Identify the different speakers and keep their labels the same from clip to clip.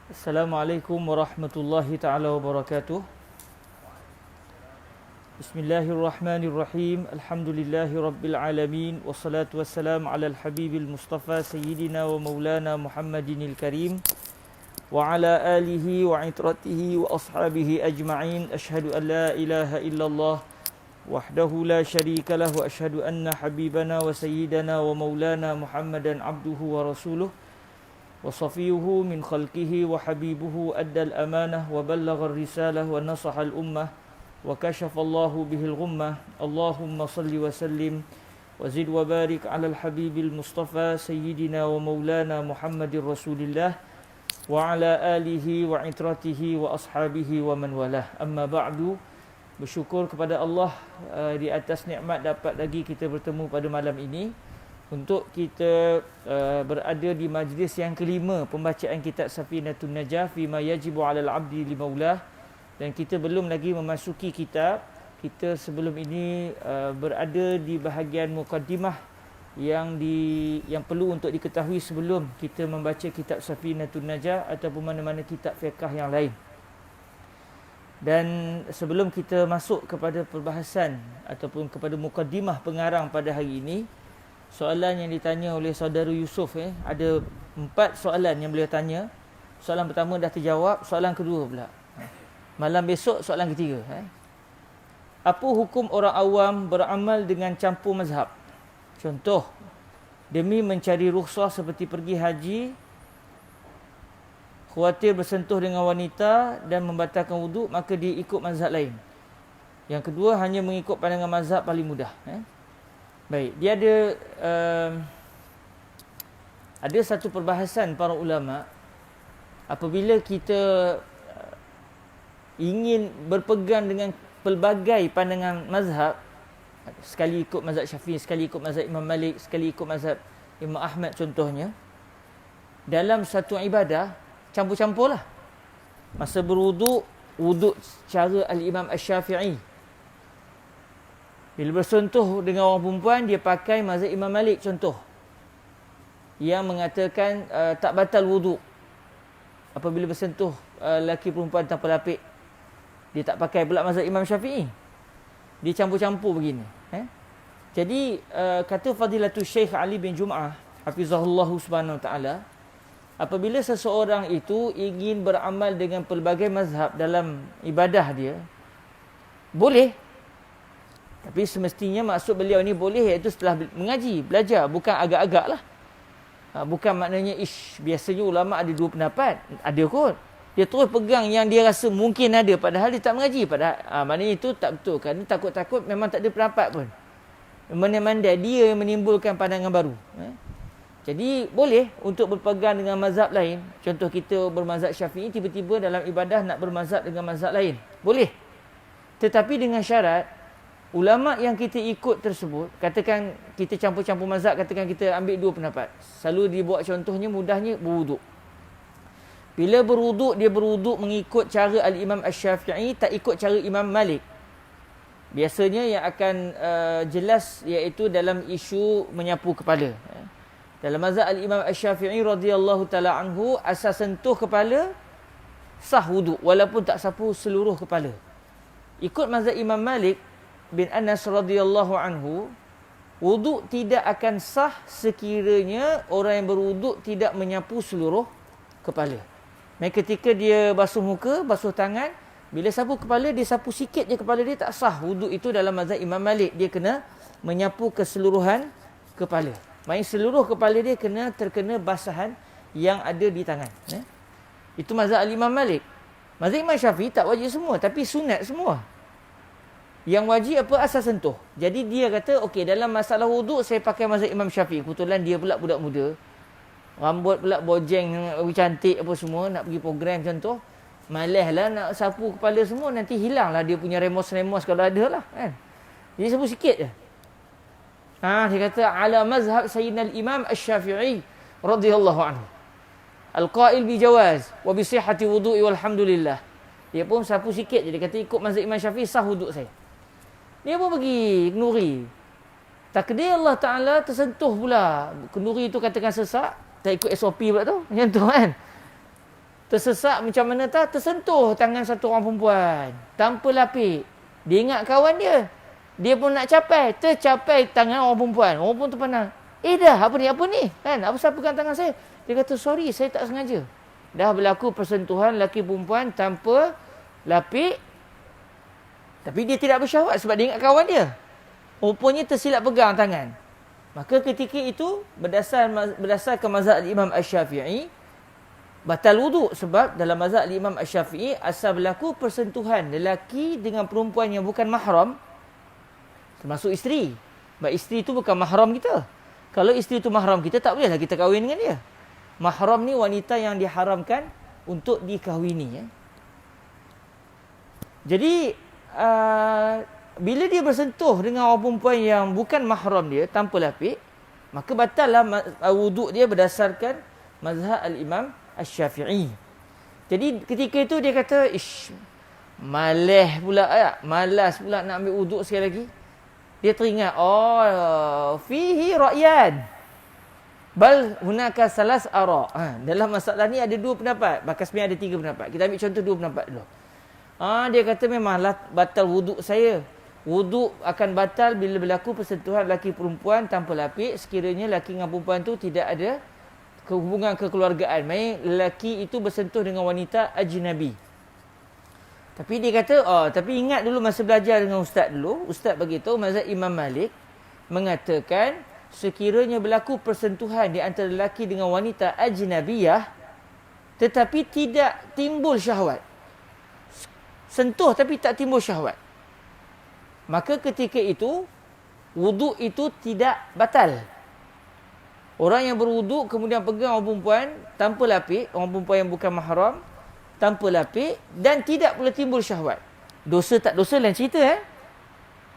Speaker 1: Assalamualaikum warahmatullahi taala wabarakatuh. Bismillahirrahmanirrahim. Alhamdulillahi rabbil alamin. Wassalatu wassalamu ala al-habibil mustafa sayyidina wa maulana Muhammadinil karim wa ala alihi wa itratihi wa ashabihi ajma'in. Ashhadu an la ilaha illallah wahdahu la syarika lah wa ashhadu anna habibana wa sayyidana wa maulana Muhammadan abduhu wa rasuluh وصفيه من خلقه وحبيبه أدى الأمانة وبلغ الرسالة ونصح الأمة وكشف الله به الغمة اللهم صل وسلم وزد وبارك على الحبيب المصطفى سيدنا ومولانا محمد رسول الله وعلى آله وعترته وأصحابه ومن والاه. أما بعد, bersyukur kepada Allah di atas nikmat dapat lagi kita bertemu pada malam ini untuk kita berada di majlis yang kelima pembacaan kitab Safinatun Najah fima yajibu 'alal 'abdi li maulah, dan kita belum lagi memasuki kitab. Kita sebelum ini berada di bahagian mukaddimah yang perlu untuk diketahui sebelum kita membaca kitab Safinatun Najah ataupun mana-mana kitab fiqh yang lain. Dan sebelum kita masuk kepada perbahasan ataupun kepada mukaddimah pengarang pada hari ini, soalan yang ditanya oleh saudara Yusuf, ada 4 soalan yang beliau tanya. Soalan pertama dah terjawab, soalan kedua pula. Malam besok soalan ketiga. Apa hukum orang awam beramal dengan campur mazhab? Contoh, demi mencari rukhsah seperti pergi haji, khawatir bersentuh dengan wanita dan membatalkan wuduk, maka dia ikut mazhab lain. Yang kedua, hanya mengikut pandangan mazhab paling mudah. Baik, dia ada satu perbahasan para ulama. Apabila kita ingin berpegang dengan pelbagai pandangan mazhab, sekali ikut mazhab Syafi'i, sekali ikut mazhab Imam Malik, sekali ikut mazhab Imam Ahmad contohnya, dalam satu ibadah campur-campurlah. Masa berwuduk, wuduk cara al-Imam Asy-Syafi'i. Bila bersentuh dengan orang perempuan, dia pakai mazhab Imam Malik contoh, yang mengatakan tak batal wuduk apabila bersentuh lelaki perempuan tanpa lapik. Dia tak pakai pula mazhab Imam Syafi'i. Dia campur-campur begini. Jadi kata Fadilatul Syekh Ali bin Jum'ah hafizahullahu subhanahu wa ta'ala, apabila seseorang itu ingin beramal dengan pelbagai mazhab dalam ibadah dia, boleh. Tapi semestinya maksud beliau ni boleh iaitu setelah mengaji, belajar, bukan agak-agak lah. Bukan maknanya biasanya ulama ada 2 pendapat. Ada kot. Dia terus pegang yang dia rasa mungkin ada, padahal dia tak mengaji. Padahal maknanya itu tak betul. Kerana takut-takut memang tak ada pendapat pun. Mana-mana dia yang menimbulkan pandangan baru. Jadi boleh untuk berpegang dengan mazhab lain. Contoh kita bermazhab Syafi'i, tiba-tiba dalam ibadah nak bermazhab dengan mazhab lain. Boleh. Tetapi dengan syarat, ulama yang kita ikut tersebut, katakan kita campur-campur mazhab, katakan kita ambil 2 pendapat. Selalu dibuat contohnya mudahnya berwuduk. Bila berwuduk, dia berwuduk mengikut cara al-Imam Asy-Syafi'i, tak ikut cara Imam Malik. Biasanya yang akan jelas iaitu dalam isu menyapu kepala. Dalam mazhab al-Imam Asy-Syafi'i radhiyallahu taala anhu, asal sentuh kepala sah wuduk walaupun tak sapu seluruh kepala. Ikut mazhab Imam Malik bin Anas radhiyallahu anhu, wuduk tidak akan sah sekiranya orang yang berwuduk tidak menyapu seluruh kepala. Maka ketika dia basuh muka, basuh tangan, bila sapu kepala, dia sapu sikit je kepala dia, tak sah. Wuduk itu dalam mazhab Imam Malik, dia kena menyapu keseluruhan kepala. Maksudnya seluruh kepala dia terkena basahan yang ada di tangan. Itu mazhab Imam Malik. Mazhab Imam Syafi'i tak wajib semua, tapi sunat semua. Yang wajib apa? Asal sentuh. Jadi dia kata, okey, dalam masalah wuduk saya pakai mazhab Imam Syafi'i. Kebetulan dia pula budak muda. Rambut pula bojeng, cantik apa semua, nak pergi program contoh. Malaslah nak sapu kepala semua, nanti hilanglah dia punya remos-remos kalau ada lah. Jadi sapu sikit je. Dia kata, ala mazhab Sayyidina al-Imam Asy-Syafi'i radhiyallahu anhu. Al-qail bi jawaz wa bi sihhati wudu'i walhamdulillah. Dia pun sapu sikit je. Dia kata ikut mazhab Imam Syafi'i sah wuduk saya. Dia pun pergi kenduri. Takdir Allah Ta'ala tersentuh pula. Kenduri itu katakan sesak. Tak ikut SOP pula tu. Macam tu kan. Tersesak macam mana tak? Tersentuh tangan satu orang perempuan. Tanpa lapik. Dia ingat kawan dia. Dia pun nak capai. Tercapai tangan orang perempuan. Orang pun terpandang. Dah, apa ni? Kan? Apa siapa pegang tangan saya? Dia kata, sorry, saya tak sengaja. Dah berlaku persentuhan lelaki perempuan tanpa lapik. Tapi dia tidak bersyahwat sebab dia ingat kawan dia. Rupanya tersilap pegang tangan. Maka ketika itu, berdasarkan mazhab Imam Asy-Syafi'i, batal wuduk sebab dalam mazhab Imam Asy-Syafi'i asal berlaku persentuhan lelaki dengan perempuan yang bukan mahram, termasuk isteri. Sebab isteri itu bukan mahram kita. Kalau isteri itu mahram kita, tak bolehlah kita kahwin dengan dia. Mahram ni wanita yang diharamkan untuk dikahwini. Jadi bila dia bersentuh dengan orang perempuan yang bukan mahram dia tanpa lapik, maka batallah wuduk dia berdasarkan mazhab al-Imam Asy-Syafi'i. Jadi ketika itu dia kata, malas pula nak ambil wuduk sekali lagi. Dia teringat, fihi ra'yan. Bal hunaka salas ara. Dalam masalah ni ada dua pendapat. Bahkan sebenarnya ada tiga pendapat. Kita ambil contoh dua pendapat dulu. Dia kata memanglah batal wuduk saya. Wuduk akan batal bila berlaku persentuhan lelaki perempuan tanpa lapik, sekiranya lelaki dengan perempuan tu tidak ada hubungan kekeluargaan. Maksudnya lelaki itu bersentuh dengan wanita ajnabi. Tapi dia kata, tapi ingat dulu masa belajar dengan ustaz dulu, ustaz beritahu mazhab Imam Malik mengatakan sekiranya berlaku persentuhan di antara lelaki dengan wanita ajnabiyah tetapi tidak timbul syahwat. Sentuh tapi tak timbul syahwat. Maka ketika itu wuduk itu tidak batal. Orang yang berwuduk kemudian pegang orang perempuan tanpa lapik, orang perempuan yang bukan mahram, tanpa lapik dan tidak pula timbul syahwat. Dosa tak dosa lain cerita.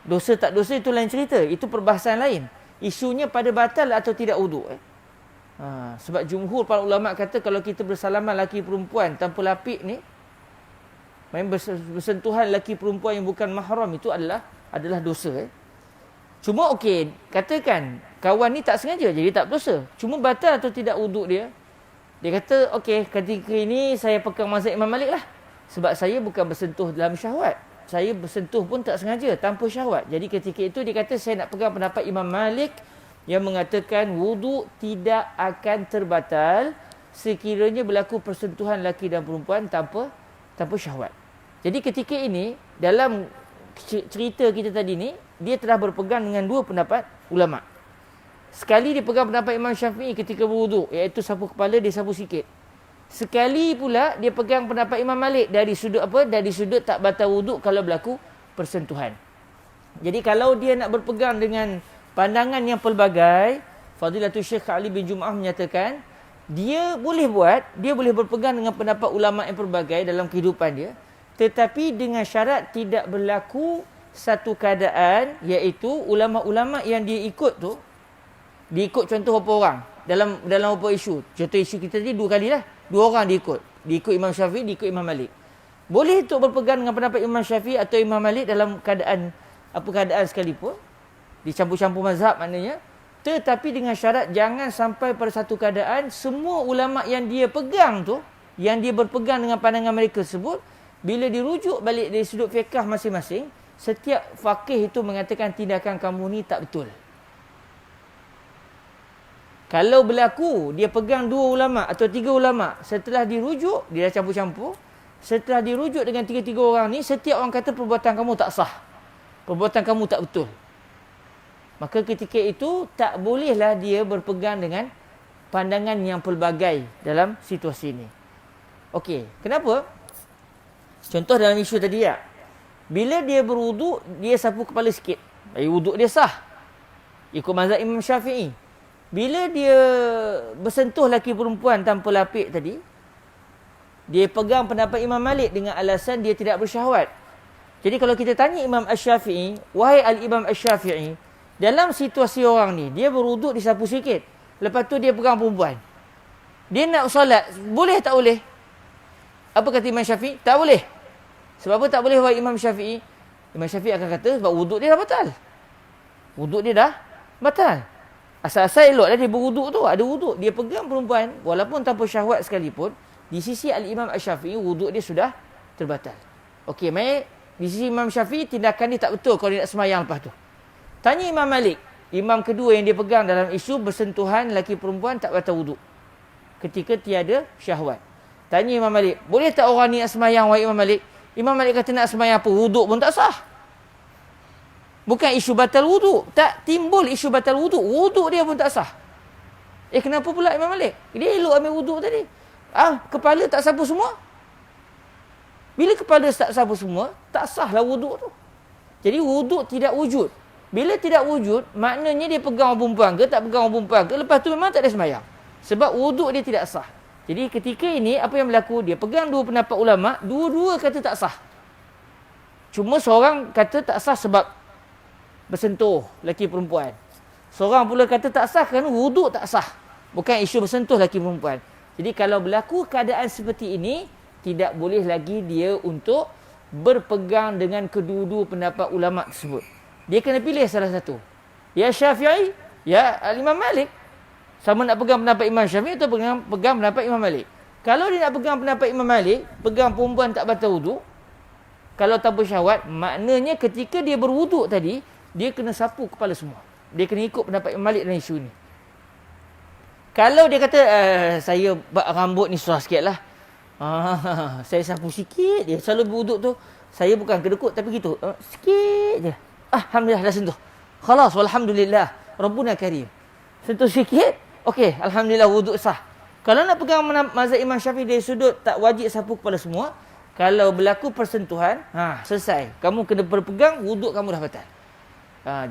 Speaker 1: Dosa tak dosa itu lain cerita. Itu perbahasan lain. Isunya pada batal atau tidak wuduk. Sebab jumhur para ulama kata kalau kita bersalaman lelaki perempuan tanpa lapik ni, main bersentuhan lelaki perempuan yang bukan mahram itu adalah dosa. Cuma okey, katakan kawan ni tak sengaja jadi tak berdosa. Cuma batal atau tidak wuduk dia? Dia kata, okey, ketika ini saya pegang mazhab Imam Malik lah. Sebab saya bukan bersentuh dalam syahwat. Saya bersentuh pun tak sengaja, tanpa syahwat. Jadi ketika itu dia kata, saya nak pegang pendapat Imam Malik yang mengatakan wuduk tidak akan terbatal sekiranya berlaku persentuhan lelaki dan perempuan tanpa syahwat. Jadi ketika ini, dalam cerita kita tadi ni, dia telah berpegang dengan dua pendapat ulama'. Sekali dia pegang pendapat Imam Syafi'i ketika berwuduk, iaitu sapu kepala, dia sapu sikit. Sekali pula dia pegang pendapat Imam Malik dari sudut apa? Dari sudut tak batal wuduk kalau berlaku persentuhan. Jadi kalau dia nak berpegang dengan pandangan yang pelbagai, Fadilatul Syekh Ali bin Jum'ah menyatakan, dia boleh berpegang dengan pendapat ulama' yang pelbagai dalam kehidupan dia, tetapi dengan syarat tidak berlaku satu keadaan, iaitu ulama'-ulama' yang dia ikut tu, dia ikut contoh berapa orang dalam berapa isu. Contoh isu kita tadi dua kali lah. Dua orang dia ikut. Dia ikut Imam Syafi'i, dia ikut Imam Malik. Boleh untuk berpegang dengan pendapat Imam Syafi'i atau Imam Malik dalam keadaan sekalipun. Dicampur-campur mazhab maknanya. Tetapi dengan syarat jangan sampai pada satu keadaan semua ulama' yang dia pegang tu, yang dia berpegang dengan pandangan mereka tersebut, bila dirujuk balik dari sudut fiqh masing-masing, setiap faqih itu mengatakan tindakan kamu ni tak betul. Kalau berlaku, dia pegang dua ulama' atau tiga ulama', setelah dirujuk, dia dah campur-campur, setelah dirujuk dengan tiga-tiga orang ni, setiap orang kata perbuatan kamu tak sah. Perbuatan kamu tak betul. Maka ketika itu, tak bolehlah dia berpegang dengan pandangan yang pelbagai dalam situasi ini. Okey, kenapa? Contoh dalam isu tadi ya. Bila dia berwuduk, dia sapu kepala sikit. Wuduk dia sah. Ikut mazhab Imam Syafi'i. Bila dia bersentuh lelaki perempuan tanpa lapik tadi, dia pegang pendapat Imam Malik dengan alasan dia tidak bersyahwat. Jadi kalau kita tanya Imam Asy-Syafi'i, wahai Al-Imam Asy-Syafi'i, dalam situasi orang ni, dia berwuduk disapu sikit. Lepas tu dia pegang perempuan. Dia nak solat, boleh tak boleh? Apa kata Imam Syafi'i? Tak boleh. Sebab apa tak boleh wahai Imam Syafi'i? Imam Syafi'i akan kata sebab wuduk dia dah batal. Wuduk dia dah batal. Asal-asal eloklah dia berwuduk tu. Ada wuduk. Dia pegang perempuan, walaupun tanpa syahwat sekalipun, Di sisi Al-Imam Asy-Syafi'i wuduk dia sudah terbatal. Okey, mai di sisi Imam Syafi'i tindakan dia tak betul kalau dia nak sembahyang lepas tu. Tanya Imam Malik, imam kedua yang dia pegang dalam isu bersentuhan lelaki perempuan tak batal wuduk ketika tiada syahwat. Tanya Imam Malik, boleh tak orang ni nak sembahyang wahai Imam Malik? Imam Malik kata nak sembahyang apa? Wuduk pun tak sah. Bukan isu batal wuduk. Tak timbul isu batal wuduk. Wuduk dia pun tak sah. Kenapa pula Imam Malik? Dia elok ambil wuduk tadi. Kepala tak sapu semua? Bila kepala tak sapu semua, tak sahlah wuduk tu. Jadi wuduk tidak wujud. Bila tidak wujud, maknanya dia pegang orang perempuan ke, tak pegang orang perempuan ke, lepas tu memang tak ada sembahyang. Sebab wuduk dia tidak sah. Jadi ketika ini, apa yang berlaku? Dia pegang dua pendapat ulama', dua-dua kata tak sah. Cuma seorang kata tak sah sebab bersentuh lelaki perempuan. Seorang pula kata tak sah kerana wuduk tak sah. Bukan isu bersentuh lelaki perempuan. Jadi kalau berlaku keadaan seperti ini, tidak boleh lagi dia untuk berpegang dengan kedua-dua pendapat ulama' tersebut. Dia kena pilih salah satu. Ya Syafi'i, ya Imam Malik. Sama nak pegang pendapat Imam Syafi'i atau pegang pendapat Imam Malik. Kalau dia nak pegang pendapat Imam Malik, pegang perempuan tak batal wuduk, kalau tanpa syahwat, maknanya ketika dia berwuduk tadi, dia kena sapu kepala semua. Dia kena ikut pendapat Imam Malik dalam isu ni. Kalau dia kata, saya rambut ni susah sikit lah. Saya sapu sikit je. Selalu berwuduk tu, saya bukan kedekut tapi gitu. Sikit je. Alhamdulillah dah sentuh. Khalas, walhamdulillah. Rabbuna karim. Sentuh sikit. Okey, alhamdulillah wuduk sah. Kalau nak pegang mazhab Imam Syafi'i dari sudut tak wajib sapu kepala semua, kalau berlaku persentuhan, selesai. Kamu kena berpegang, wuduk kamu dah batal.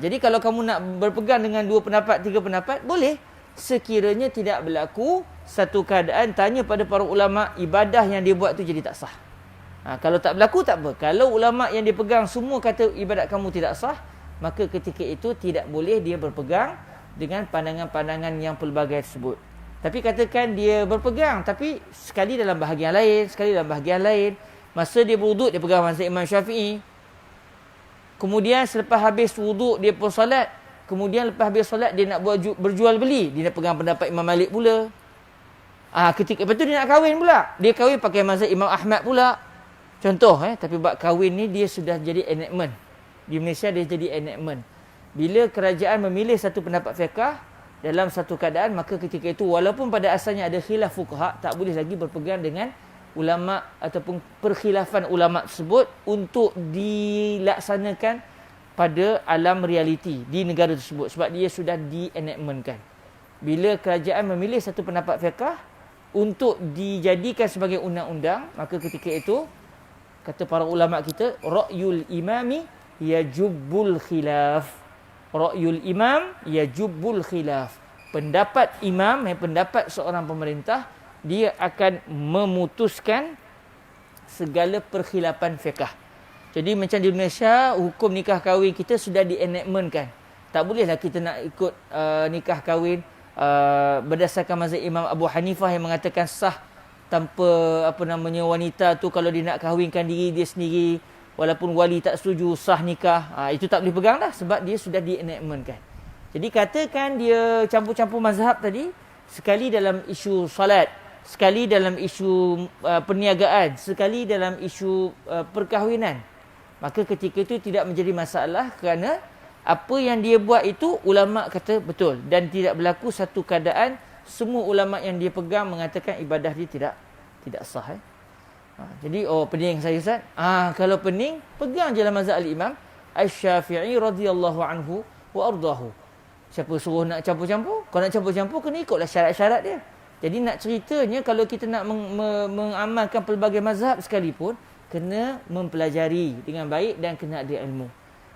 Speaker 1: Jadi kalau kamu nak berpegang dengan dua pendapat, tiga pendapat, boleh. Sekiranya tidak berlaku satu keadaan, tanya pada para ulama, ibadah yang dia buat tu jadi tak sah. Kalau tak berlaku, tak apa. Kalau ulama yang dia pegang semua kata ibadat kamu tidak sah, maka ketika itu tidak boleh dia berpegang dengan pandangan-pandangan yang pelbagai tersebut. Tapi katakan dia berpegang, tapi sekali dalam bahagian lain, sekali dalam bahagian lain. Masa dia berwuduk, dia pegang mazhab Imam Syafi'i. Kemudian selepas habis wuduk, dia pun solat. Kemudian lepas habis solat, dia nak buat berjual beli. Dia nak pegang pendapat Imam Malik pula. Ketika lepas tu dia nak kahwin pula. Dia kahwin pakai mazhab Imam Ahmad pula. Contoh, tapi bab kahwin ni dia sudah jadi enactment. Di Malaysia dia jadi enactment. Bila kerajaan memilih satu pendapat fiqh dalam satu keadaan, maka ketika itu walaupun pada asalnya ada khilaf fuqaha, tak boleh lagi berpegang dengan ulama ataupun perkhilafan ulama tersebut untuk dilaksanakan pada alam realiti di negara tersebut, sebab dia sudah di-enactmentkan. Bila kerajaan memilih satu pendapat fiqh untuk dijadikan sebagai undang-undang, maka ketika itu kata para ulama kita, ra'yul imami yajubbul khilaf. Ra'yul imam yajubbul khilaf. Pendapat imam, pendapat seorang pemerintah, dia akan memutuskan segala perkhilafan fiqh. Jadi macam di Indonesia, hukum nikah kahwin kita sudah di-enactmentkan. Tak bolehlah kita nak ikut nikah kahwin berdasarkan mazhab Imam Abu Hanifah yang mengatakan sah tanpa wanita tu kalau dia nak kahwinkan diri dia sendiri, walaupun wali tak setuju, sah nikah. Itu tak boleh pegang dah sebab dia sudah di-enactmentkan. Jadi katakan dia campur-campur mazhab tadi, sekali dalam isu salat, sekali dalam isu perniagaan, sekali dalam isu perkahwinan, maka ketika itu tidak menjadi masalah kerana apa yang dia buat itu ulama kata betul dan tidak berlaku satu keadaan semua ulama yang dia pegang mengatakan ibadah dia tidak sah. Jadi pening saya Ustaz. Kalau pening, pegang je lah mazhab al-Imam Asy-Syafi'i radhiyallahu anhu wa ardahu. Siapa suruh nak campur-campur? Kalau nak campur-campur, kena ikutlah syarat-syarat dia. Jadi nak ceritanya, kalau kita nak mengamalkan pelbagai mazhab sekalipun, kena mempelajari dengan baik dan kena ada ilmu.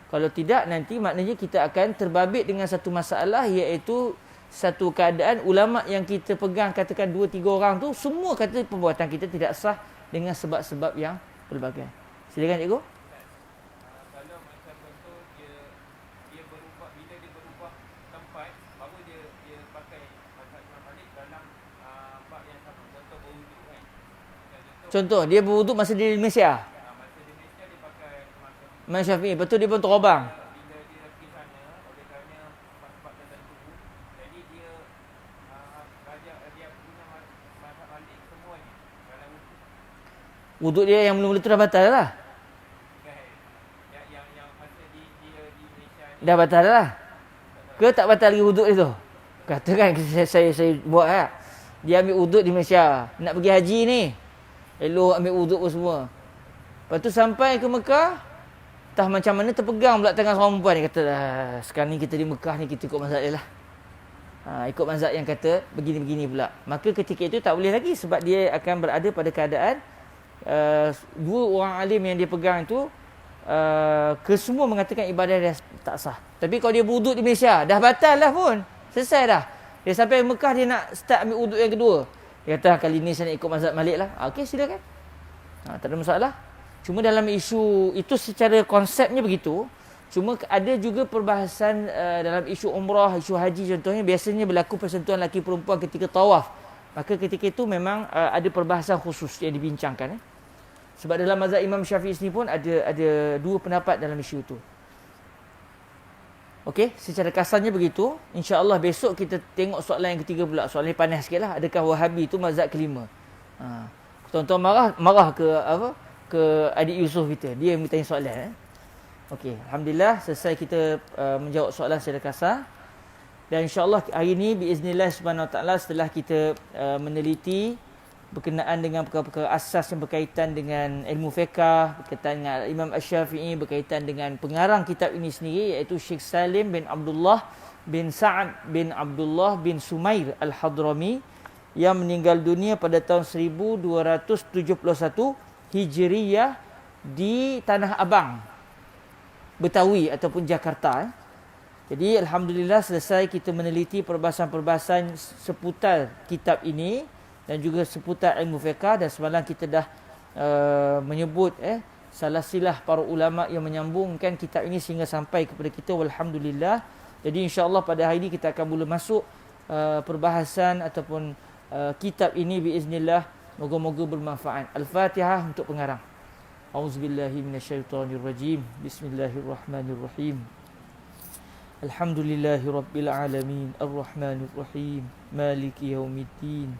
Speaker 1: Kalau tidak, nanti maknanya kita akan terbabit dengan satu masalah, iaitu satu keadaan ulama yang kita pegang, katakan 2-3 orang tu, semua kata perbuatan kita tidak sah dengan sebab-sebab yang pelbagai. Silakan cikgu.
Speaker 2: Kalau macam contoh dia berubah, bila dia berubah tempat, baru dia pakai mazhab Imam Malik dalam bab yang sama. Contoh berwuduk kan.
Speaker 1: Contoh dia berwuduk masa dia di Malaysia.
Speaker 2: Masa di Malaysia dia pakai
Speaker 1: Imam Syafi'i, betul dia pun terobang.
Speaker 2: Bila dia pergi sana, oleh kerana sebab-sebab tertentu, jadi dia belajar, dia punya mazhab Malik semuanya. Dalam
Speaker 1: Wuduk dia yang mula-mula tu dah batal lah.
Speaker 2: Yang masa dia di Malaysia ni
Speaker 1: Dah batal lah. Ke tak batal lagi wuduk dia tu? Katakan saya buat lah. Dia ambil wuduk di Malaysia. Nak pergi haji ni. Elok ambil wuduk pun semua. Lepas tu sampai ke Mekah. Entah macam mana terpegang pula tangan seorang perempuan. Dia kata, sekarang ni kita di Mekah ni, kita ikut mazhab dia lah. Ikut mazhab yang kata begini-begini pula. Maka ketika itu tak boleh lagi. Sebab dia akan berada pada keadaan dua orang alim yang dia pegang tu kesemua mengatakan ibadah dia tak sah. Tapi kalau dia wuduk di Malaysia, dah batal dah pun. Selesai dah. Dia sampai Mekah, dia nak start ambil wuduk yang kedua. Dia kata, kali ni saya nak ikut mazhab Malik lah. Okey, silakan. Tak ada masalah. Cuma dalam isu itu secara konsepnya begitu. Cuma ada juga perbahasan dalam isu umrah, isu haji contohnya, biasanya berlaku persentuhan lelaki perempuan ketika tawaf. Maka ketika itu memang ada perbahasan khusus yang dibincangkan. Sebab dalam mazhab Imam Syafi'i sini pun ada dua pendapat dalam isu itu. Okey, secara kasarnya begitu. InsyaAllah besok kita tengok soalan yang ketiga pula. Soalan yang panas sikit lah. Adakah Wahabi itu mazhab kelima? Tuan-tuan marah ke apa? Ke adik Yusof kita. Dia yang bertanya soalan. Okey, alhamdulillah selesai kita menjawab soalan secara kasar. Dan insya-Allah hari ini biiznillah Subhanahu Wa Taala setelah kita meneliti berkenaan dengan perkara-perkara asas yang berkaitan dengan ilmu fiqh, berkaitan dengan Imam Asy-Syafi'i, berkaitan dengan pengarang kitab ini sendiri iaitu Syekh Salim bin Abdullah bin Sa'ad bin Abdullah bin Sumair Al-Hadrami yang meninggal dunia pada tahun 1271 Hijriyah di Tanah Abang, Betawi ataupun Jakarta. Jadi alhamdulillah selesai kita meneliti perbahasan-perbahasan seputar kitab ini dan juga seputar ilmu fiqh, dan semalam kita dah menyebut salasilah para ulama yang menyambungkan kitab ini sehingga sampai kepada kita, walhamdulillah. Jadi insya-Allah pada hari ini kita akan mula masuk perbahasan ataupun kitab ini biiznillah. Moga-moga bermanfaat. Al-Fatihah untuk pengarang. Auzubillahi minasyaitonirrajim. Bismillahirrahmanirrahim. Alhamdulillahirabbil alamin. Arrahmanirrahim. Maliki yaumiddin.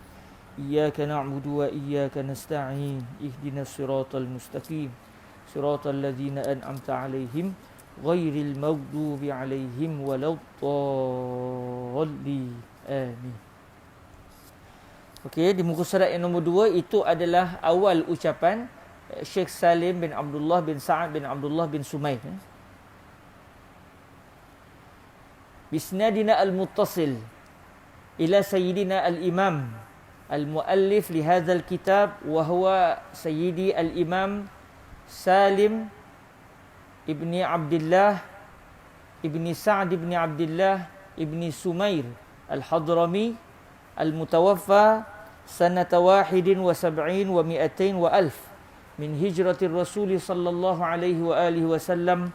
Speaker 1: Iyyaka na'budu wa iyyaka nasta'in. Ihdinas siratal mustaqim. Siratal ladzina an'amta 'alaihim ghairil maghdubi 'alaihim waladdallin. Amin. Okey, di muka surat yang nombor 2 itu adalah awal ucapan Syekh Salim bin Abdullah bin Sa'ad bin Abdullah bin Sumair. Bisnadina al-muttasil ila sayyidina al-imam al-muallif li hadzal kitab wa huwa sayyidi al-imam Salim ibni Abdullah ibni Sa'ad ibni Abdullah ibni Sumair al-Hadrami al-mutawaffa sanata 71 wa 200 wa alf min hijratir rasul sallallahu alaihi wa alihi wasallam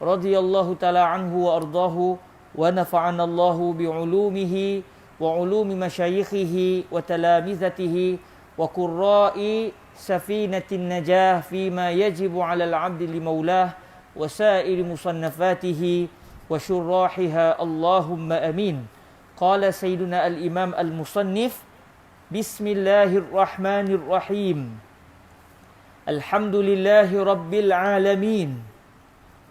Speaker 1: radhiyallahu taala anhu wa ardahu wa nafa'ana Allahu bi ulumihi wa ulumi masyayikhihi wa talamizatihi wa qurra'i safinatin najah fima yajibu 'ala al-'abdi li maulah wa sa'iri musannafatihi wa syurrahiha Allahumma amin. Qala sayyiduna al-imam al-musannif Bismillahirrahmanirrahim. Alhamdulillahi rabbil alamin.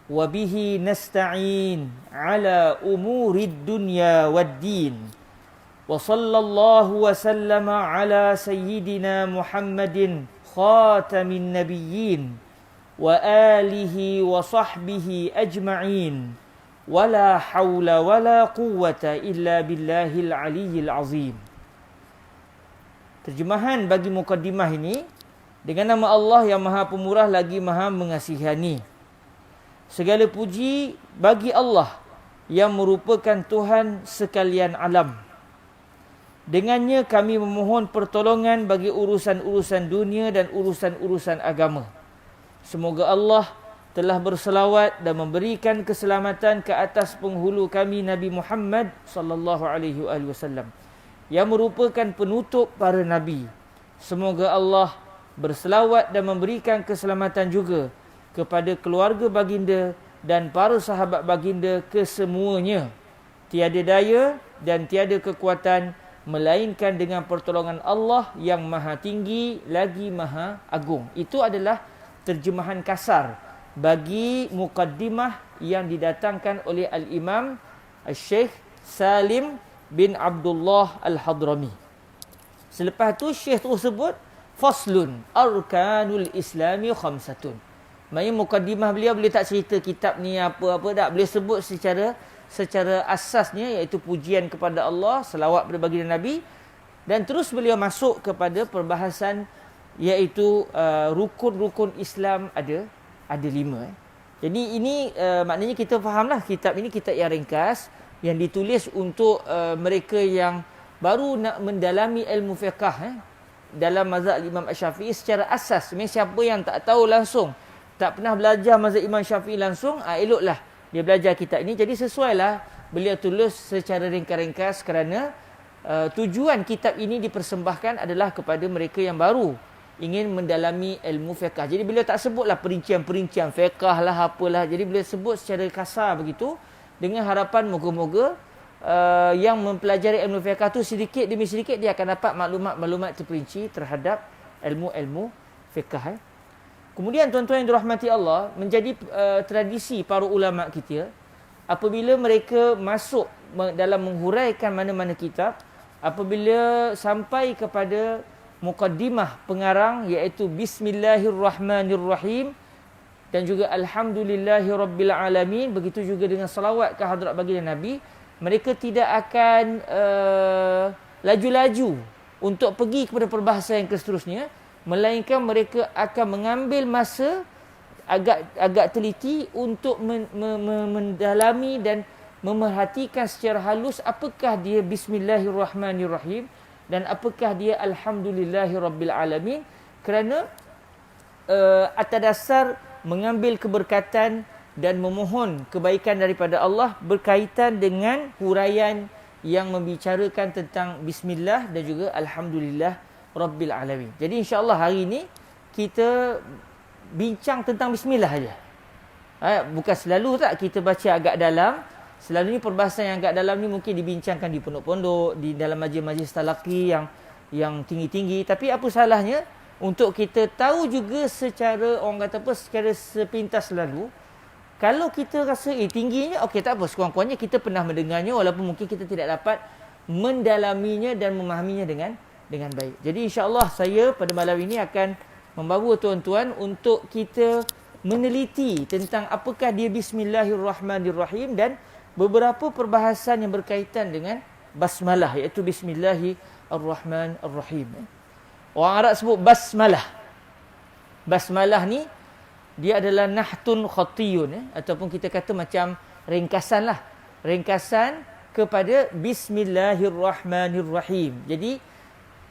Speaker 1: Wa bihi nasta'in ala umurid dunya waddin. Wa sallallahu wa sallama ala sayyidina Muhammadin khatamin nabiyyin wa alihi wa sahbihi ajma'in. Wala hawla wala quwwata illa billahil aliyyil azim. Terjemahan bagi mukaddimah ini, dengan nama Allah yang Maha Pemurah lagi Maha Mengasihani. Segala puji bagi Allah yang merupakan Tuhan sekalian alam. Dengannya kami memohon pertolongan bagi urusan-urusan dunia dan urusan-urusan agama. Semoga Allah telah berselawat dan memberikan keselamatan ke atas penghulu kami Nabi Muhammad sallallahu alaihi wasallam yang merupakan penutup para nabi. Semoga Allah berselawat dan memberikan keselamatan juga kepada keluarga baginda dan para sahabat baginda kesemuanya. Tiada daya dan tiada kekuatan melainkan dengan pertolongan Allah yang maha tinggi lagi maha agung. Itu adalah terjemahan kasar bagi muqaddimah yang didatangkan oleh Al-Imam Al-Syekh Salim bin Abdullah Al-Hadrami. Selepas tu Syekh terus sebut faslun arkanul islami khamsatun. Maksudnya muqaddimah beliau tak cerita kitab ni apa-apa tak. Beliau sebut secara asasnya, iaitu pujian kepada Allah, selawat kepada baginda Nabi, dan terus beliau masuk kepada perbahasan iaitu rukun-rukun Islam ada 5. Jadi ini maknanya kita fahamlah kitab ini kitab yang ringkas yang ditulis untuk mereka yang baru nak mendalami ilmu fiqh dalam mazhab Imam Syafi'i secara asas. Siapa yang tak tahu langsung, tak pernah belajar mazhab Imam Syafi'i langsung, eloklah dia belajar kitab ini. Jadi sesuailah beliau tulis secara ringkas-ringkas kerana tujuan kitab ini dipersembahkan adalah kepada mereka yang baru ingin mendalami ilmu fiqh. Jadi beliau tak sebutlah perincian-perincian fiqh lah apalah. Jadi beliau sebut secara kasar begitu dengan harapan moga-moga yang mempelajari ilmu fiqh tu sedikit demi sedikit dia akan dapat maklumat-maklumat terperinci terhadap ilmu-ilmu fiqh. Kemudian tuan-tuan yang dirahmati Allah, menjadi tradisi para ulama kita apabila mereka masuk dalam menghuraikan mana-mana kitab, apabila sampai kepada muqaddimah pengarang iaitu Bismillahirrahmanirrahim dan juga Alhamdulillahirabbil alamin, begitu juga dengan salawat ke hadrat baginda Nabi, mereka tidak akan laju-laju untuk pergi kepada perbahasan yang seterusnya, melainkan mereka akan mengambil masa agak teliti untuk mendalami dan memerhatikan secara halus apakah dia Bismillahirrahmanirrahim dan apakah dia Alhamdulillahirabbil alamin, kerana atas dasar mengambil keberkatan dan memohon kebaikan daripada Allah berkaitan dengan huraian yang membicarakan tentang bismillah dan juga alhamdulillah rabbil alamin. Jadi insya-Allah hari ini kita bincang tentang bismillah saja. Bukan selalu tak kita baca agak dalam. Selalunya perbahasan yang agak dalam ni mungkin dibincangkan di pondok-pondok, di dalam majlis-majlis talaqi yang tinggi-tinggi. Tapi apa salahnya untuk kita tahu juga secara orang kata apa, secara sepintas lalu. Kalau kita rasa tingginya, okey tak apa, sekurang-kurangnya kita pernah mendengarnya walaupun mungkin kita tidak dapat mendalaminya dan memahaminya dengan baik. Jadi insya-Allah saya pada malam ini akan membawa tuan-tuan untuk kita meneliti tentang apakah dia Bismillahirrahmanirrahim dan beberapa perbahasan yang berkaitan dengan basmalah, iaitu Bismillahirrahmanirrahim. Orang Arab sebut basmalah. Basmalah ni dia adalah nahtun khatiyun, ataupun kita kata macam ringkasan lah. Ringkasan kepada Bismillahirrahmanirrahim. Jadi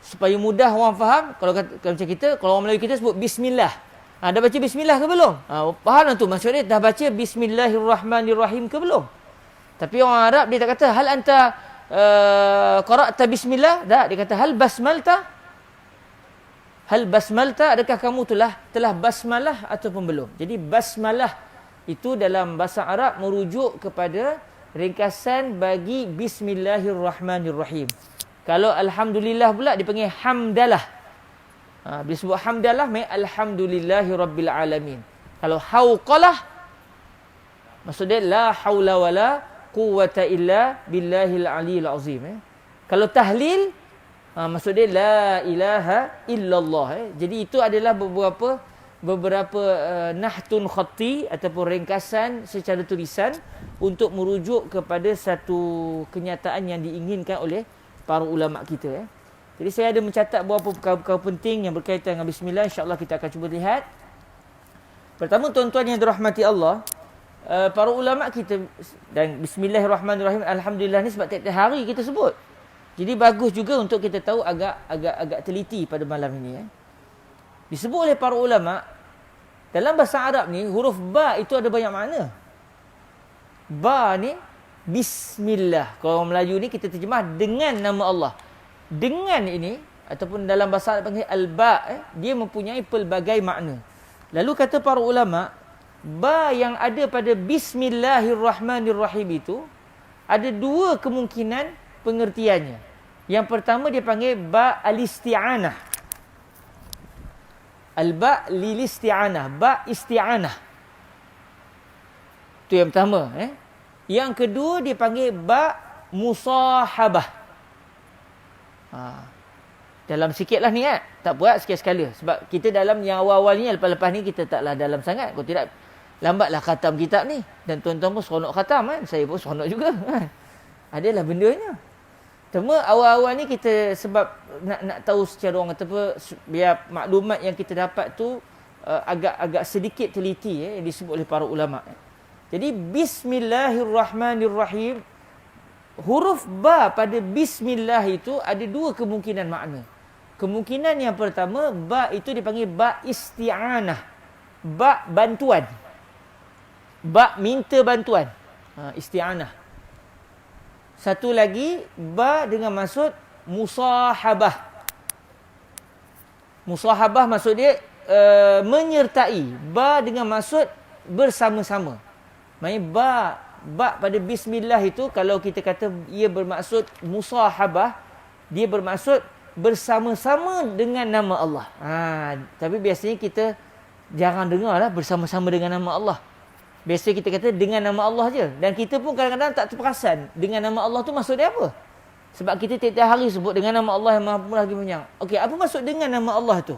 Speaker 1: supaya mudah orang faham, kalau macam kita, kalau orang Melayu kita sebut bismillah. Dah baca bismillah ke belum? Faham lah tu, maksudnya dah baca Bismillahirrahmanirrahim ke belum? Tapi orang Arab dia tak kata hal anta qara'ta bismillah, dah dia kata hal basmalta. Hal basmalta, adakah kamu telah basmalah ataupun belum? Jadi basmalah itu dalam bahasa Arab merujuk kepada ringkasan bagi Bismillahirrahmanirrahim. Kalau alhamdulillah pula dipanggil hamdalah. Bila sebut hamdalah, alhamdulillahirabbil alamin. Kalau hauqalah, maksudnya la haula wala quwwata illa billahil aliyil azim. Kalau tahlil, maksudnya la ilaha illallah. Jadi itu adalah beberapa nahtun khatti ataupun ringkasan secara tulisan untuk merujuk kepada satu kenyataan yang diinginkan oleh para ulama kita. Jadi saya ada mencatat beberapa perkara-perkara penting yang berkaitan dengan bismillah. InsyaAllah kita akan cuba lihat. Pertama, tuan-tuan yang dirahmati Allah, para ulama kita, dan bismillahirrahmanirrahim, alhamdulillah ni sebab tiap-tiap hari kita sebut. Jadi bagus juga untuk kita tahu agak teliti pada malam ini. Disebut oleh para ulama, dalam bahasa Arab ni huruf ba itu ada banyak makna. Ba ni bismillah. Kalau orang Melayu ni kita terjemah dengan nama Allah. Dengan ini ataupun dalam bahasa Arab panggil al-ba, dia mempunyai pelbagai makna. Lalu kata para ulama, ba yang ada pada bismillahirrahmanirrahim itu ada dua kemungkinan pengertiannya. Yang pertama dia panggil ba al-isti'anah. Al-ba lil isti'anah, ba isti'anah. Itu yang pertama, Yang kedua dia panggil ba musahabah. Dalam sikitlah ni kan. Tak buat sekali-sekala. Sebab kita dalam yang awal-awal ni, lepas-lepas ni kita taklah dalam sangat. Kalau tidak, lambatlah khatam kitab ni. Dan tuan-tuan pun seronok khatam kan. Saya pun seronok juga kan. Adalah bendanya. Cuma awal-awal ni kita sebab nak tahu secara orang kata apa, biar maklumat yang kita dapat tu agak sedikit teliti yang disebut oleh para ulama. Jadi bismillahirrahmanirrahim, huruf ba pada bismillah itu ada dua kemungkinan makna. Kemungkinan yang pertama, ba itu dipanggil ba isti'anah. Ba bantuan. Ba minta bantuan. Isti'anah. Satu lagi, ba dengan maksud musahabah. Musahabah maksud dia menyertai. Ba dengan maksud bersama-sama. Maksudnya ba pada bismillah itu, kalau kita kata ia bermaksud musahabah, dia bermaksud bersama-sama dengan nama Allah. Tapi biasanya kita jarang dengar lah bersama-sama dengan nama Allah. Biasanya kita kata dengan nama Allah je. Dan kita pun kadang-kadang tak terperasan dengan nama Allah tu maksud dia apa. Sebab kita tiap-tiap hari sebut dengan nama Allah yang Maha Pemurah lagi Penyayang. Okey, apa maksud dengan nama Allah tu?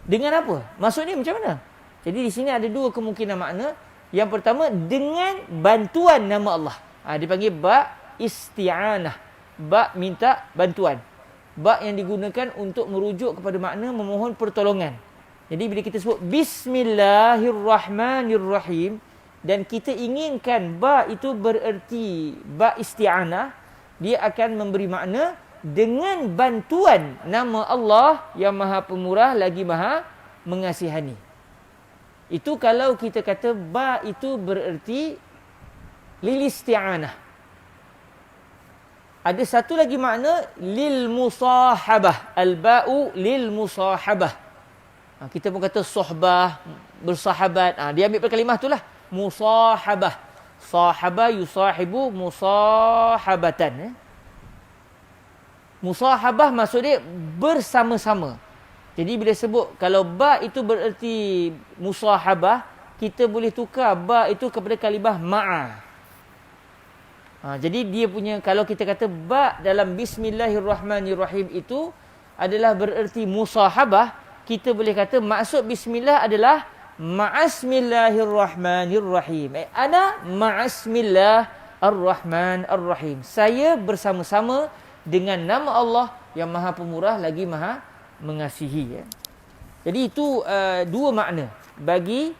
Speaker 1: Dengan apa? Maksud ni macam mana? Jadi di sini ada dua kemungkinan makna. Yang pertama, dengan bantuan nama Allah. Dipanggil ba isti'anah. Ba minta bantuan. Ba yang digunakan untuk merujuk kepada makna memohon pertolongan. Jadi bila kita sebut bismillahirrahmanirrahim dan kita inginkan ba itu bererti ba isti'anah, dia akan memberi makna dengan bantuan nama Allah yang Maha Pemurah lagi Maha Mengasihani. Itu kalau kita kata ba itu bererti lil isti'anah. Ada satu lagi makna lil musahabah. Al-ba'u lil musahabah. Kita pun kata sohbah, bersahabat. Dia ambil perkalimah itulah. Musahabah. Sahabah yusahibu musahabatan. Musahabah maksud dia bersama-sama. Jadi bila sebut kalau ba itu bererti musahabah, kita boleh tukar ba itu kepada kalimah ma'a. Jadi dia punya, kalau kita kata ba dalam bismillahirrahmanirrahim itu adalah bererti musahabah, kita boleh kata maksud bismillah adalah ma'asmillahirrahmanirrahim. Ana ma'asmillah ar-rahman-ar-rahim. Saya bersama-sama dengan nama Allah yang Maha Pemurah lagi Maha Mengasihi. Jadi itu dua makna bagi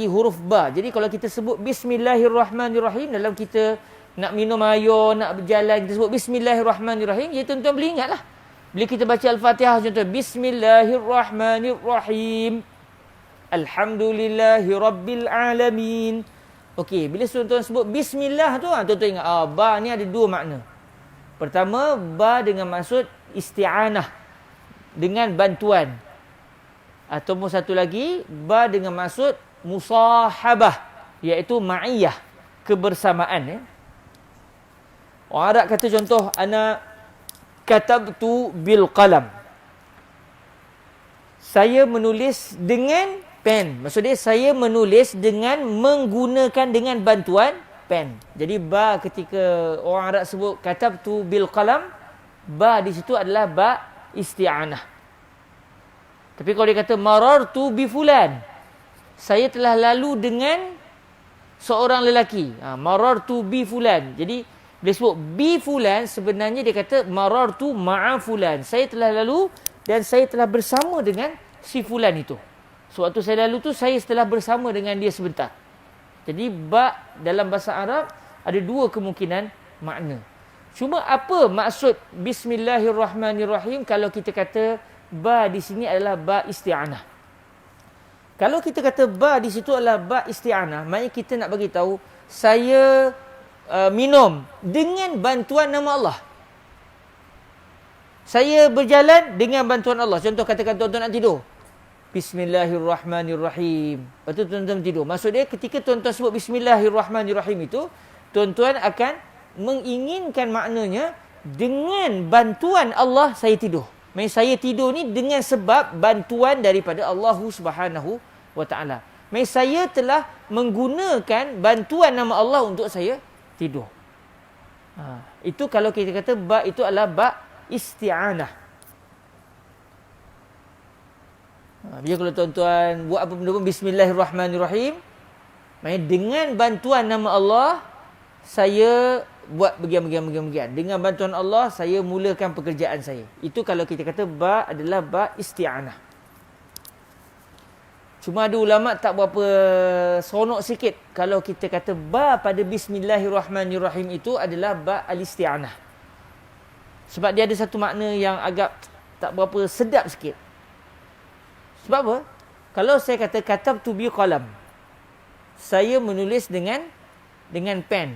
Speaker 1: huruf ba. Jadi kalau kita sebut bismillahirrahmanirrahim dalam kita nak minum air, nak berjalan, kita sebut bismillahirrahmanirrahim, ya tuan-tuan boleh ingatlah. Bila kita baca Al-Fatihah contoh, bismillahirrahmanirrahim, alhamdulillahirabbil alamin. Okey, bila tuan-tuan sebut bismillah tu, tuan-tuan ingat, ba ni ada dua makna. Pertama, ba dengan maksud isti'anah, dengan bantuan. Ataupun satu lagi, ba dengan maksud musahabah, iaitu ma'iyah, kebersamaan. Orang Arab kata contoh, ana katabtu bil qalam. Saya menulis dengan pen. Maksudnya saya menulis dengan menggunakan dengan bantuan pen. Jadi ba ketika orang Arab sebut katabtu bil qalam, ba di situ adalah ba isti'anah. Tapi kalau dia kata marartu bi fulan, saya telah lalu dengan seorang lelaki. Marartu bi fulan. Jadi dia sebut bi fulan, sebenarnya dia kata marartu ma'a fulan. Saya telah lalu dan saya telah bersama dengan si fulan itu. Sewaktu saya lalu tu saya telah bersama dengan dia sebentar. Jadi ba dalam bahasa Arab ada dua kemungkinan makna. Cuma apa maksud bismillahirrahmanirrahim kalau kita kata ba di sini adalah ba isti'anah? Kalau kita kata ba di situ adalah ba isti'anah, maknanya kita nak bagi tahu saya minum dengan bantuan nama Allah. Saya berjalan dengan bantuan Allah. Contoh katakan tuan-tuan nak tidur, bismillahirrahmanirrahim. Lepas tu tuan-tuan tidur. Maksud dia ketika tuan-tuan sebut bismillahirrahmanirrahim itu, tuan-tuan akan menginginkan maknanya dengan bantuan Allah saya tidur. Maksud saya tidur ni dengan sebab bantuan daripada Allah Subhanahu wa taala. Maksud saya telah menggunakan bantuan nama Allah untuk saya tidur. Itu kalau kita kata ba itu adalah ba isti'anah. Bila kalau tuan-tuan buat apa benda pun bismillahirrahmanirrahim, maksudnya dengan bantuan nama Allah saya buat bagian. Dengan bantuan Allah saya mulakan pekerjaan saya. Itu kalau kita kata ba adalah ba isti'anah. Cuma ada ulama tak berapa seronok sikit kalau kita kata ba pada bismillahirrahmanirrahim itu adalah ba al-isti'anah. Sebab dia ada satu makna yang agak tak berapa sedap sikit. Sebab apa? Kalau saya kata katabtu bi qalam, saya menulis dengan pen.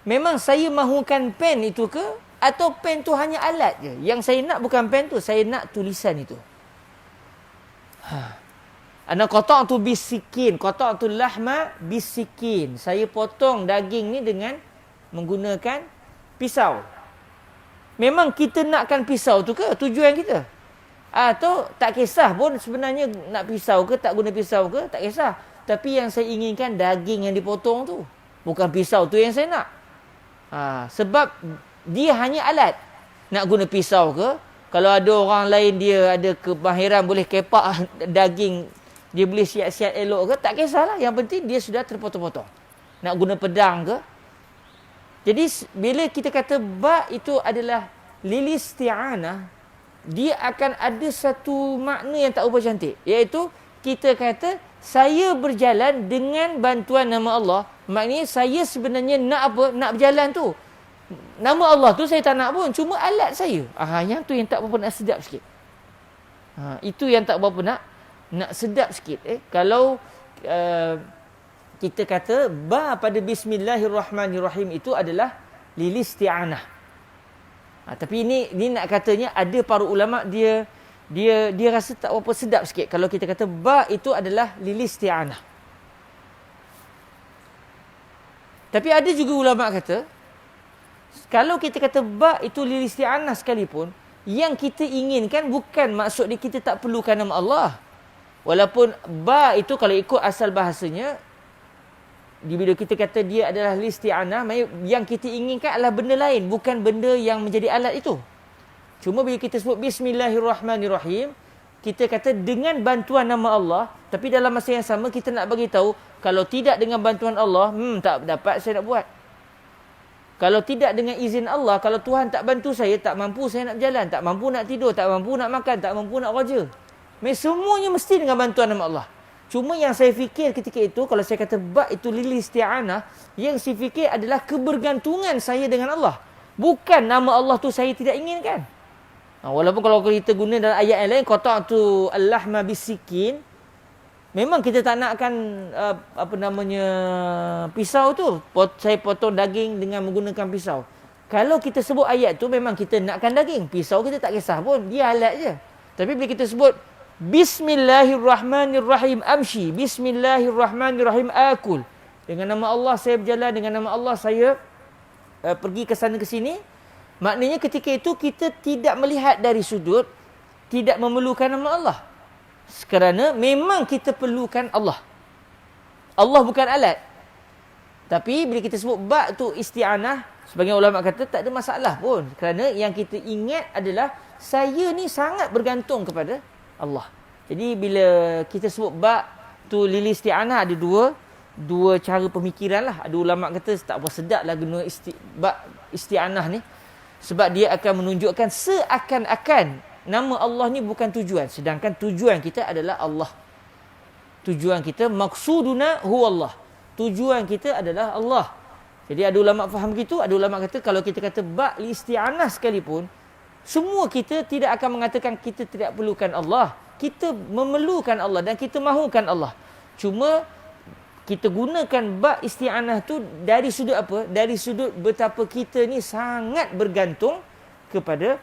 Speaker 1: Memang saya mahukan pen itu ke? Atau pen tu hanya alat je? Yang saya nak bukan pen tu, saya nak tulisan itu. Ana qata'tu bisikin, qata'tu lahma bisikin. Saya potong daging ni dengan menggunakan pisau. Memang kita nakkan pisau tu ke tujuan kita? Atau tak kisah pun sebenarnya nak pisau ke tak guna pisau ke, tak kisah. Tapi yang saya inginkan daging yang dipotong tu. Bukan pisau tu yang saya nak. Sebab dia hanya alat. Nak guna pisau ke, kalau ada orang lain dia ada kemahiran boleh kepak daging, dia boleh siap-siap elok ke, tak kisahlah. Yang penting dia sudah terpotong-potong. Nak guna pedang ke. Jadi bila kita kata ba itu adalah lil isti'anah, dia akan ada satu makna yang tak ubah cantik, iaitu kita kata saya berjalan dengan bantuan nama Allah. Maknanya saya sebenarnya nak apa? Nak berjalan tu. Nama Allah tu saya tak nak pun, cuma alat saya. Yang tu yang tak berapa nak sedap sikit. Itu yang tak berapa nak sedap sikit. Kalau kita kata ba pada bismillahirrahmanirrahim itu adalah lil isti'anah. Tapi ini nak katanya ada para ulama dia rasa tak berapa sedap sikit kalau kita kata ba itu adalah lil isti'anah. Tapi ada juga ulama kata kalau kita kata ba itu lil isti'anah sekalipun, yang kita inginkan bukan maksud dia kita tak perlukan nama Allah. Walaupun ba itu kalau ikut asal bahasanya, bila kita kata dia adalah isti'anah, yang kita inginkan adalah benda lain, bukan benda yang menjadi alat itu. Cuma bila kita sebut bismillahirrahmanirrahim, kita kata dengan bantuan nama Allah, tapi dalam masa yang sama kita nak bagi tahu kalau tidak dengan bantuan Allah, tak dapat saya nak buat. Kalau tidak dengan izin Allah, kalau Tuhan tak bantu saya, tak mampu saya nak berjalan, tak mampu nak tidur, tak mampu nak makan, tak mampu nak kerja. Semuanya mesti dengan bantuan nama Allah. Cuma yang saya fikir ketika itu, kalau saya kata ba itu lil isti'anah, yang saya fikir adalah kebergantungan saya dengan Allah. Bukan nama Allah tu saya tidak inginkan. Walaupun kalau kita guna dalam ayat yang lain, qata'tu al-lahma bisikin, memang kita tak nakkan pisau tu. Saya potong daging dengan menggunakan pisau. Kalau kita sebut ayat tu, memang kita nakkan daging. Pisau kita tak kisah pun, dia alat je. Tapi bila kita sebut bismillahirrahmanirrahim amshi, bismillahirrahmanirrahim akul, dengan nama Allah saya berjalan, dengan nama Allah saya pergi ke sana ke sini, maknanya ketika itu kita tidak melihat dari sudut tidak memerlukan nama Allah, kerana memang kita perlukan Allah. Allah bukan alat. Tapi bila kita sebut ba tu isti'anah, sebagian ulama kata tak ada masalah pun, kerana yang kita ingat adalah saya ni sangat bergantung kepada Allah. Jadi bila kita sebut ba tu lil isti'anah, ada dua cara pemikiran lah. Ada ulama kata tak apa sedap lah guna ba isti'anah ni, sebab dia akan menunjukkan seakan-akan nama Allah ni bukan tujuan, sedangkan tujuan kita adalah Allah. Tujuan kita maksuduna huwallah. Tujuan kita adalah Allah. Jadi ada ulama faham gitu, ada ulama kata kalau kita kata ba li isti'anah sekalipun, semua kita tidak akan mengatakan kita tidak perlukan Allah. Kita memerlukan Allah dan kita mahukan Allah. Cuma kita gunakan ba isti'anah tu dari sudut apa? Dari sudut betapa kita ni sangat bergantung kepada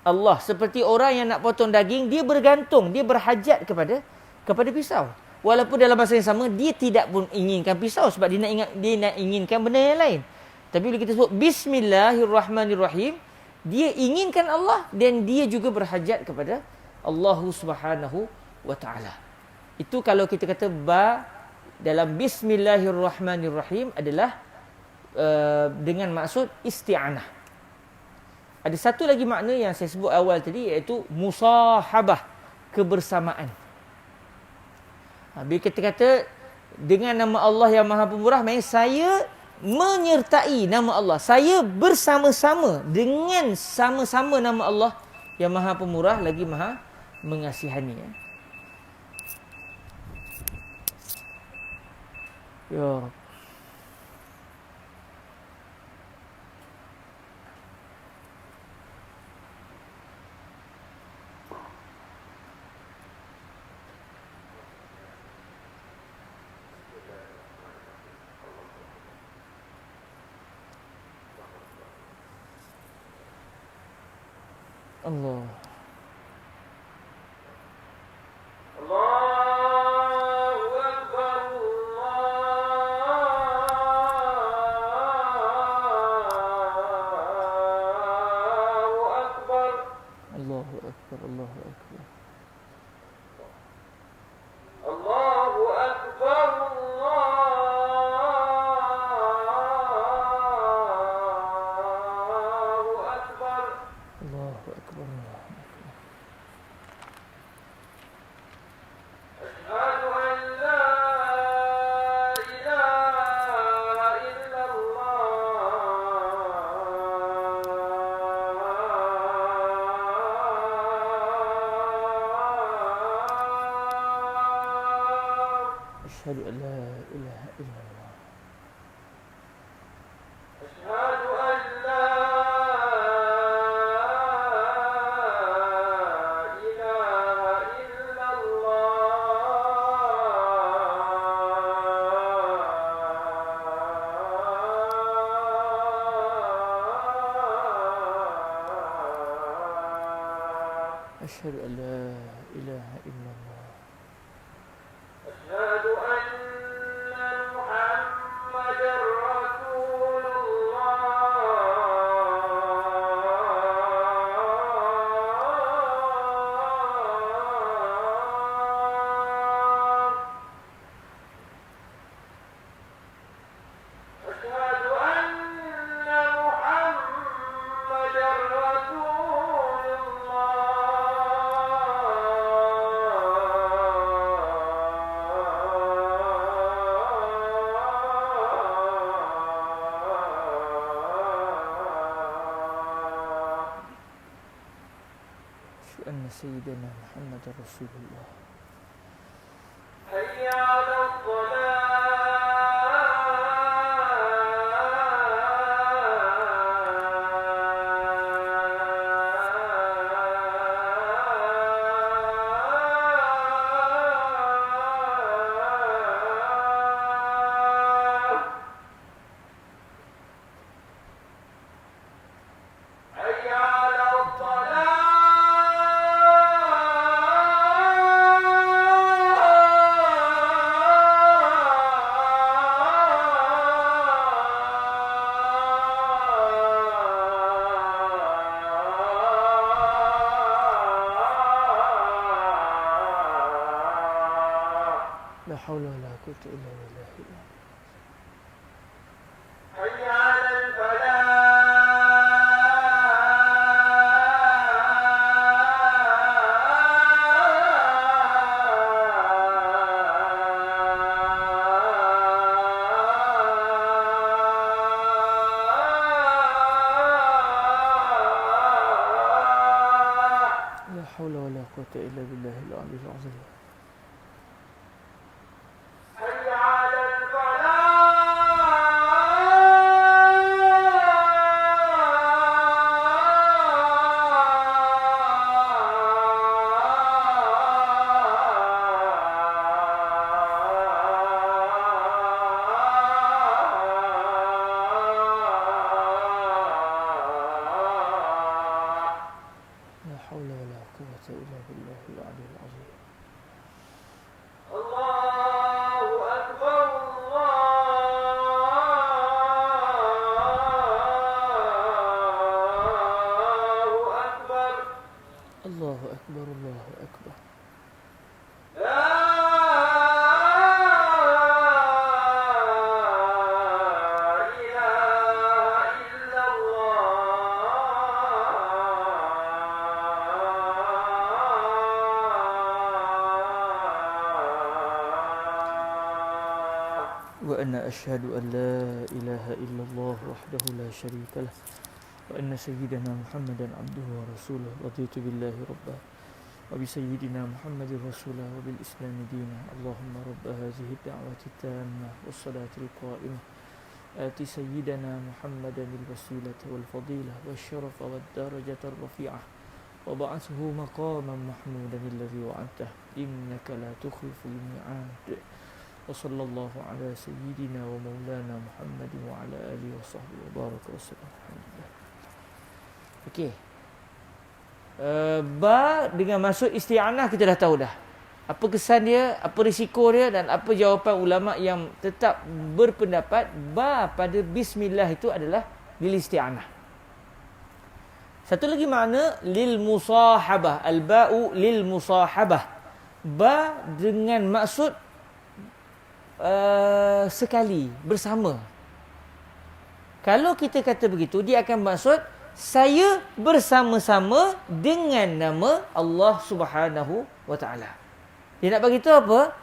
Speaker 1: Allah. Seperti orang yang nak potong daging, dia bergantung, dia berhajat kepada pisau. Walaupun dalam masa yang sama dia tidak pun inginkan pisau sebab dia nak inginkan benda yang lain. Tapi bila kita sebut Bismillahirrahmanirrahim, dia inginkan Allah dan dia juga berhajat kepada Allah Subhanahu wa taala. Itu kalau kita kata ba dalam Bismillahirrahmanirrahim adalah dengan maksud isti'anah. Ada satu lagi makna yang saya sebut awal tadi, iaitu musahabah, kebersamaan. Bila kita kata dengan nama Allah yang Maha Pemurah, maksudnya saya menyertai nama Allah. Saya bersama-sama dengan sama-sama nama Allah yang Maha Pemurah lagi Maha Mengasihani. Ya. Allah.
Speaker 2: Allahu Akbar, Allahu Akbar.
Speaker 1: Allahu Akbar, Allahu Akbar.
Speaker 2: Allahu Akbar, Allahu Akbar.
Speaker 1: Allahu Akbar.
Speaker 2: Asyhadu an la ilaha illallah.
Speaker 1: Asyhadu an la ilaha illallah.
Speaker 2: Asyhadu an la ilaha illallah.
Speaker 1: Asyhadu an la ilaha illallah.
Speaker 2: أشهد أن محمدًا رسول الله. أشهد أن محمدًا رسول الله.
Speaker 1: Asyhadu anna sayyidana Muhammadar Rasulullah.
Speaker 2: حي على الصلاة. حي على الصلاة.
Speaker 1: La haula wa la quwwata illa billah.
Speaker 2: حي على الفلاح.
Speaker 1: La haula wa la quwwata illa billahil aliyyil azim.
Speaker 2: حي على الفلاح.
Speaker 1: La haula wa la quwwata illa billahil aliyyil azim.
Speaker 2: الله أكبر، الله
Speaker 1: Allahu akbar, Allahu akbar. وأنا أشهد أن لا إله إلا الله وحده لا شريك له وأن سيدنا محمدا عبده ورسوله رضيت بالله ربا وبسيدنا محمد رسولا وبالإسلام دينا اللهم رب هذه الدعوة التامة والصلاة القائمة آت سيدنا محمدا الوسيلة والفضيلة والشرف والدرجة الرفيعة وبعثه مقاما محمودا الذي وعدته إنك لا تخلف الميعاد وصلى الله على سيدنا ومولانا محمد وعلى آله وصحبه وبارك وسلم. Okey. Ba dengan maksud isti'anah kita dah tahu dah. Apa kesan dia, apa risiko dia dan apa jawapan ulama yang tetap berpendapat ba pada bismillah itu adalah lil isti'anah. Satu lagi makna lil musahabah. Al-ba'u lil musahabah. Ba dengan maksud sekali, bersama. Kalau kita kata begitu, dia akan maksud saya bersama-sama dengan nama Allah Subhanahu wa taala. Dia nak bagi tahu apa?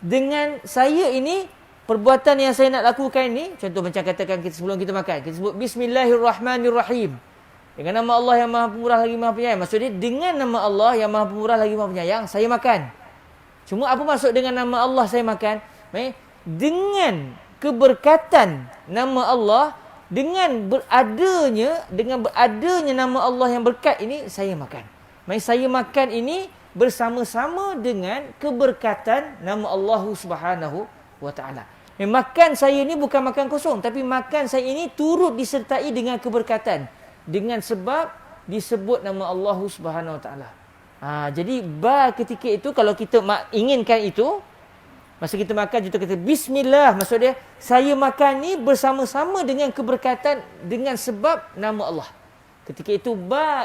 Speaker 1: Dengan saya ini, perbuatan yang saya nak lakukan ini, contoh macam katakan kita sebelum kita makan, kita sebut bismillahirrahmanirrahim. Dengan nama Allah yang Maha Pemurah lagi Maha Penyayang. Maksudnya dengan nama Allah yang Maha Pemurah lagi Maha Penyayang, saya makan. Cuma apa maksud dengan nama Allah saya makan? Dengan keberkatan nama Allah, dengan beradanya nama Allah yang berkat ini, saya makan. Saya makan ini bersama-sama dengan keberkatan nama Allah Subhanahu wa taala. Makan saya ini bukan makan kosong, tapi makan saya ini turut disertai dengan keberkatan, dengan sebab disebut nama Allah Subhanahu wa taala. Jadi ketika itu kalau kita inginkan itu, masa kita makan, kita kata bismillah, maksud dia saya makan ni bersama-sama dengan keberkatan dengan sebab nama Allah. Ketika itu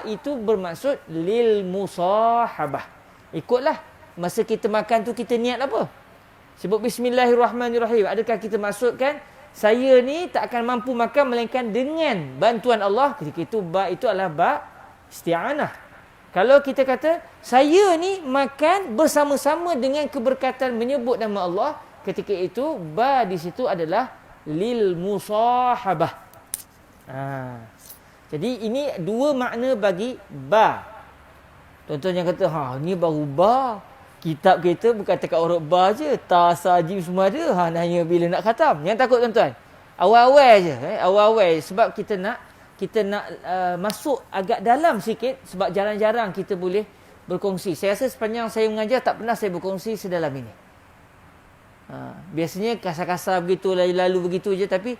Speaker 1: itu bermaksud lil musahabah. Ikutlah masa kita makan tu kita niat apa? Sebut bismillahirrahmanirrahim. Adakah kita maksudkan saya ni tak akan mampu makan melainkan dengan bantuan Allah? Ketika itu itu adalah isti'anah. Kalau kita kata, saya ni makan bersama-sama dengan keberkatan menyebut nama Allah, ketika itu, di situ adalah lil musahabah. Jadi, ini dua makna bagi ba. Contohnya kata, ni baru ba. Kitab kita bukan tekat huruf ba je. Ta, sa, jim semua ada. Nanya bila nak khatam. Jangan takut tuan-tuan. Awal-awal je. Awal-awal. Sebab kita nak masuk agak dalam sikit sebab jarang-jarang kita boleh berkongsi. Saya rasa sepanjang saya mengajar tak pernah saya berkongsi sedalam ini. Biasanya kasar-kasar begitu, lalu begitu je, tapi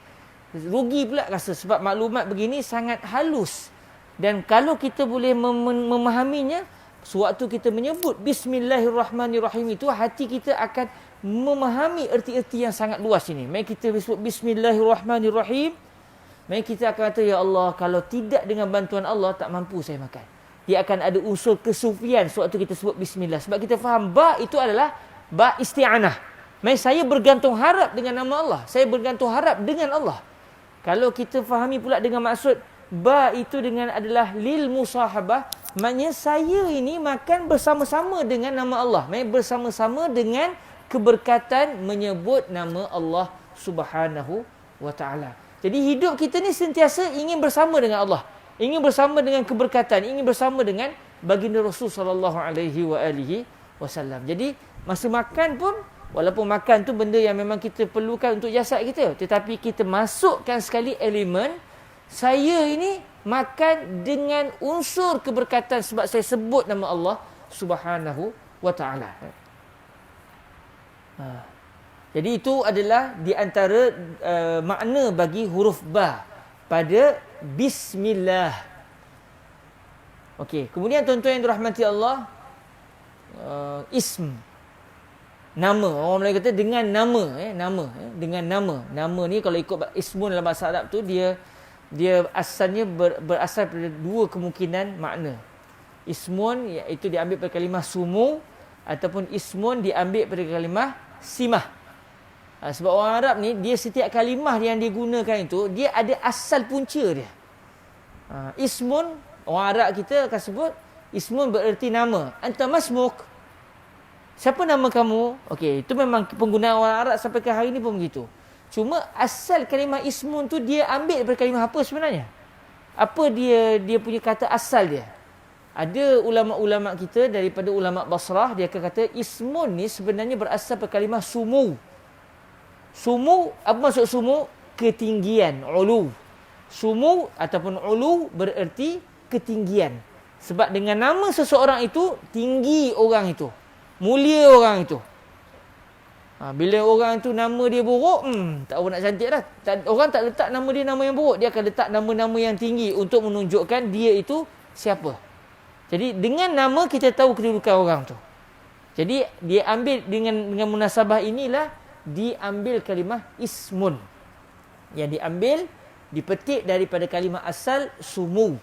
Speaker 1: rugi pula rasa sebab maklumat begini sangat halus. Dan kalau kita boleh memahaminya, sewaktu kita menyebut bismillahirrahmanirrahim itu, hati kita akan memahami erti-erti yang sangat luas ini. Mari kita sebut bismillahirrahmanirrahim. Mari kita akan kata, ya Allah, kalau tidak dengan bantuan Allah, tak mampu saya makan. Dia akan ada unsur kesufian sewaktu kita sebut bismillah. Sebab kita faham, itu adalah isti'anah. Mari saya bergantung harap dengan nama Allah. Saya bergantung harap dengan Allah. Kalau kita fahami pula dengan maksud, itu dengan adalah lil musahabah, maknanya saya ini makan bersama-sama dengan nama Allah. Mari bersama-sama dengan keberkatan menyebut nama Allah Subhanahu wa ta'ala. Jadi hidup kita ni sentiasa ingin bersama dengan Allah, ingin bersama dengan keberkatan, ingin bersama dengan baginda Rasul sallallahu alaihi wasallam. Jadi masa makan pun, walaupun makan tu benda yang memang kita perlukan untuk jasad kita, tetapi kita masukkan sekali elemen saya ini makan dengan unsur keberkatan sebab saya sebut nama Allah Subhanahu wa taala. Jadi itu adalah di antara makna bagi huruf ba pada bismillah. Okey, kemudian tuan-tuan yang dirahmati Allah, ism, nama. Orang Melayu kata dengan nama, dengan nama. Nama ni kalau ikut ismun dalam bahasa Arab tu dia asalnya berasal pada dua kemungkinan makna. Ismun iaitu diambil daripada kalimah sumu, ataupun ismun diambil daripada kalimah simah. Sebab orang Arab ni, dia setiap kalimah yang dia gunakan itu, dia ada asal punca dia. Ismun, orang Arab kita akan sebut, ismun bererti nama. Anta masmuk. Siapa nama kamu? Okey, itu memang penggunaan orang Arab sampai ke hari ni pun begitu. Cuma asal kalimah ismun tu dia ambil daripada kalimah apa sebenarnya? Apa dia punya kata asal dia? Ada ulama-ulama kita daripada ulama Basrah, dia akan kata ismun ni sebenarnya berasal daripada kalimah sumu. Sumu, apa maksud sumu? Ketinggian, ulu. Sumu ataupun ulu bererti ketinggian. Sebab dengan nama seseorang itu, tinggi orang itu, mulia orang itu. Bila orang itu nama dia buruk, tak apa nak cantik dah. Orang tak letak nama dia nama yang buruk, dia akan letak nama-nama yang tinggi untuk menunjukkan dia itu siapa. Jadi dengan nama kita tahu kedudukan orang tu. Jadi dia ambil dengan munasabah inilah diambil kalimah ismun. Yang diambil, dipetik daripada kalimah asal sumu.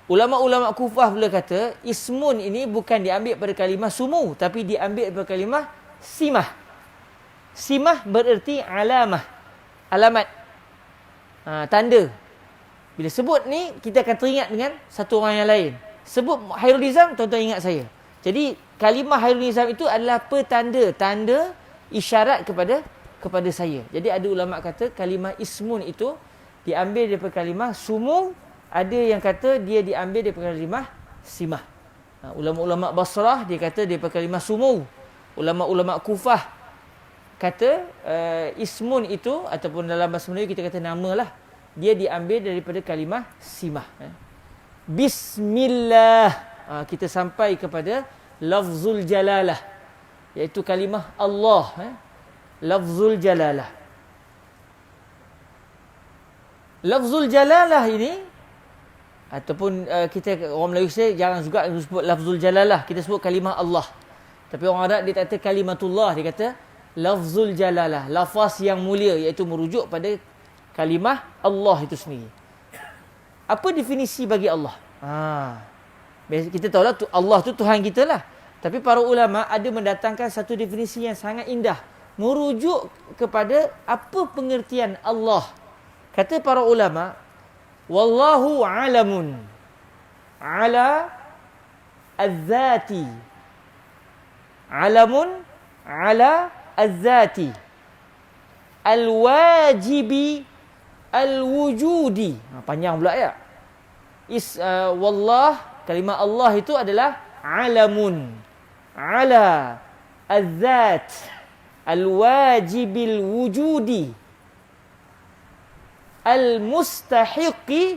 Speaker 1: Ulama-ulama Kufah pula kata, ismun ini bukan diambil daripada kalimah sumu, tapi diambil daripada kalimah simah. Simah bererti alamah. Alamat. Tanda. Bila sebut ni, kita akan teringat dengan satu orang yang lain. Sebut Hairul Nizam, tuan-tuan ingat saya. Jadi, kalimah Hairul Nizam itu adalah petanda. Tanda isyarat kepada saya. Jadi ada ulama kata kalimah ismun itu diambil daripada kalimah sumu, ada yang kata dia diambil daripada kalimah simah. Ulama-ulama Basrah dia kata daripada kalimah sumu. Ulama-ulama Kufah kata ismun itu ataupun dalam bahasa Melayu kita kata nama lah, dia diambil daripada kalimah simah. Bismillah, kita sampai kepada lafzul jalalah, iaitu kalimah Allah, lafzul jalalah. Lafzul jalalah ini ataupun kita orang Melayu saya jarang juga sebut lafzul jalalah, kita sebut kalimah Allah. Tapi orang Arab dia tak kata kalimatullah, dia kata lafzul jalalah, lafaz yang mulia, iaitu merujuk pada kalimah Allah itu sendiri. Apa definisi bagi Allah? Kita tahulah Allah tu Tuhan kita lah. Tapi para ulama ada mendatangkan satu definisi yang sangat indah, merujuk kepada apa pengertian Allah. Kata para ulama, wallahu alamun ala az-zati. Alamun ala az-zati. Al-wajibi al-wujudi. Panjang pula ya. Wallah, kalimah Allah itu adalah alamun ala az-zat al-wajibil wujudi al-mustahiqi.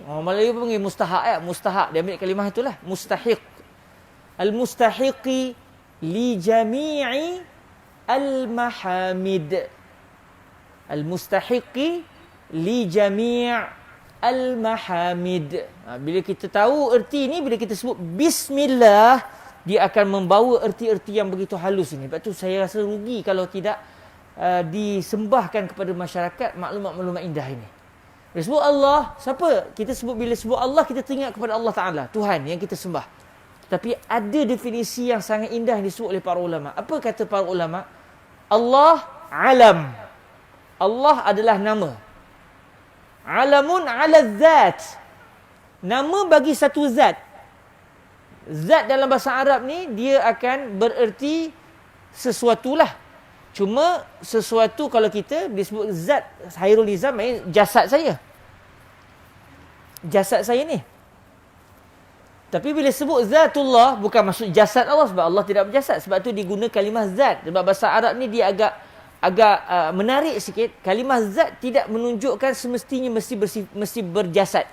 Speaker 1: Orang Melayu panggil mustahak ya, mustahak, dia ambil kalimah itulah, mustahiq. Al-mustahiqi li jami'i al-mahamid. Al-mustahiqi li jami' al-mahamid. Bila kita tahu erti ni, bila kita sebut bismillah, dia akan membawa erti-erti yang begitu halus ini. Sebab tu saya rasa rugi kalau tidak disembahkan kepada masyarakat maklumat-maklumat indah ini. Bila sebut Allah, siapa? Bila sebut Allah, kita teringat kepada Allah Ta'ala, Tuhan yang kita sembah. Tapi ada definisi yang sangat indah yang disebut oleh para ulama. Apa kata para ulama? Allah alam. Allah adalah nama. Alamun ala zat. Nama bagi satu zat. Zat dalam bahasa Arab ni dia akan bererti sesuatu lah. Cuma sesuatu kalau kita disebut zat Hairul Nizam, jasad saya. Jasad saya ni. Tapi bila sebut zatullah, bukan maksud jasad Allah, sebab Allah tidak berjasad. Sebab tu diguna kalimah zat. Sebab bahasa Arab ni dia agak menarik sikit. Kalimah zat tidak menunjukkan semestinya mesti berjasad.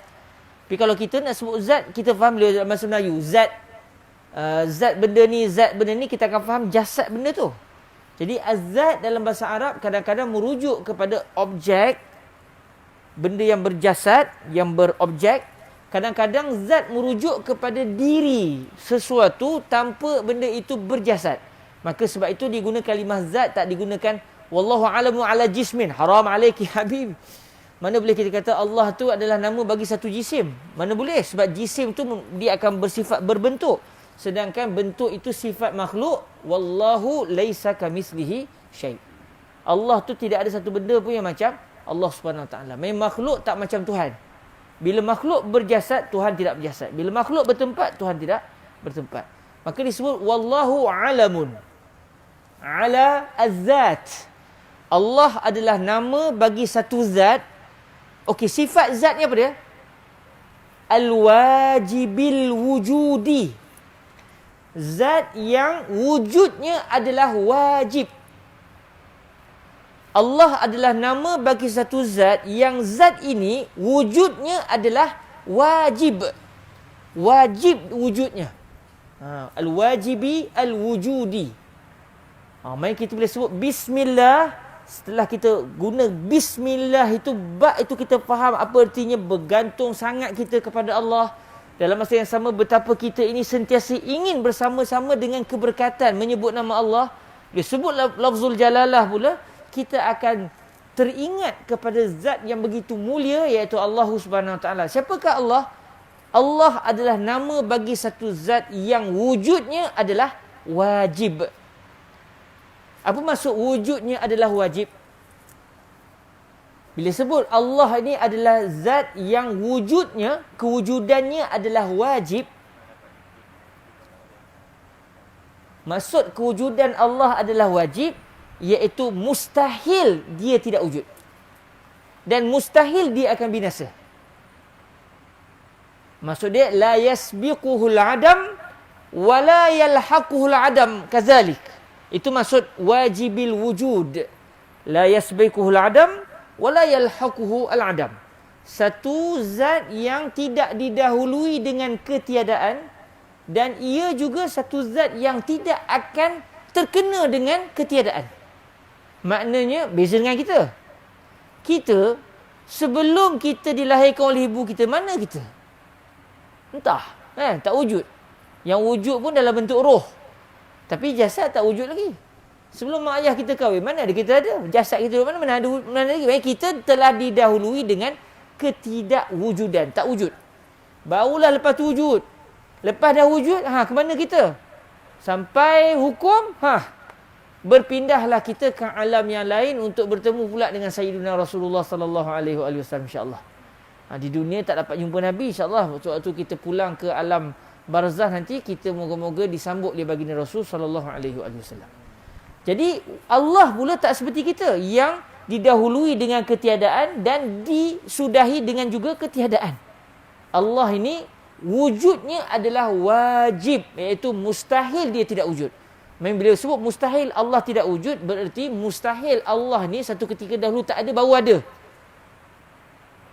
Speaker 1: Tapi kalau kita nak sebut zat, kita faham dalam bahasa Melayu. Zat benda ni kita akan faham jasad benda tu. Jadi az-zat dalam bahasa Arab kadang-kadang merujuk kepada objek, benda yang berjasad, yang berobjek. Kadang-kadang zat merujuk kepada diri sesuatu tanpa benda itu berjasad. Maka sebab itu digunakan kalimah zat, tak digunakan wallahu alamu ala jismin haram alaiki habib. Mana boleh kita kata Allah tu adalah nama bagi satu jisim? Mana boleh? Sebab jisim tu dia akan bersifat berbentuk. Sedangkan bentuk itu sifat makhluk. Wallahu laisa kamitslihi syai'. Allah tu tidak ada satu benda pun yang macam Allah Subhanahu Wa Taala. Memang makhluk tak macam Tuhan. Bila makhluk berjasad, Tuhan tidak berjasad. Bila makhluk bertempat, Tuhan tidak bertempat. Maka disebut wallahu alamun. Ala az-zat. Allah adalah nama bagi satu zat. Okey, sifat zatnya apa dia? Al-wajibil wujudi. Zat yang wujudnya adalah wajib. Allah adalah nama bagi satu zat yang zat ini wujudnya adalah wajib. Wajib wujudnya. Al-wajibi al-wujudi. Mari kita boleh sebut bismillah. Setelah kita guna bismillah itu, ba itu kita faham apa artinya, bergantung sangat kita kepada Allah. Dalam masa yang sama betapa kita ini sentiasa ingin bersama-sama dengan keberkatan menyebut nama Allah. Dia sebut lafzul jalalah pula, kita akan teringat kepada zat yang begitu mulia, iaitu Allah Subhanahu Wa Taala. Siapakah Allah? Allah adalah nama bagi satu zat yang wujudnya adalah wajib. Apa maksud wujudnya adalah wajib? Bila sebut Allah ini adalah zat yang wujudnya, kewujudannya adalah wajib. Maksud kewujudan Allah adalah wajib, iaitu mustahil dia tidak wujud. Dan mustahil dia akan binasa. Maksud dia, la yasbiquhul adam, wa la yalhaquhul adam, kazalik. Itu maksud wajibil wujud. La yasbiquhul adam wa la yalhaquhu al-adam. Satu zat yang tidak didahului dengan ketiadaan, dan ia juga satu zat yang tidak akan terkena dengan ketiadaan. Maknanya beza dengan kita. Kita sebelum kita dilahirkan oleh ibu kita, mana kita? Entah, tak wujud. Yang wujud pun dalam bentuk roh. Tapi jasad tak wujud lagi. Sebelum mak ayah kita kahwin, mana ada kita ada? Jasad kita mana ada lagi? Kita telah didahului dengan ketidakwujudan, tak wujud. Barulah lepas tu wujud. Lepas dah wujud, ke mana kita? Sampai hukum, berpindahlah kita ke alam yang lain untuk bertemu pula dengan Sayyidina Rasulullah sallallahu alaihi wasallam, insya-Allah. Di dunia tak dapat jumpa Nabi, insya-Allah. Waktu kita pulang ke alam barzah nanti, kita moga-moga disambut oleh baginda Rasul sallallahu alaihi wasallam. Jadi Allah pula tak seperti kita yang didahului dengan ketiadaan dan disudahi dengan juga ketiadaan. Allah ini wujudnya adalah wajib, iaitu mustahil dia tidak wujud. Bila sebut mustahil Allah tidak wujud, bererti mustahil Allah ni satu ketika dahulu tak ada, baru ada.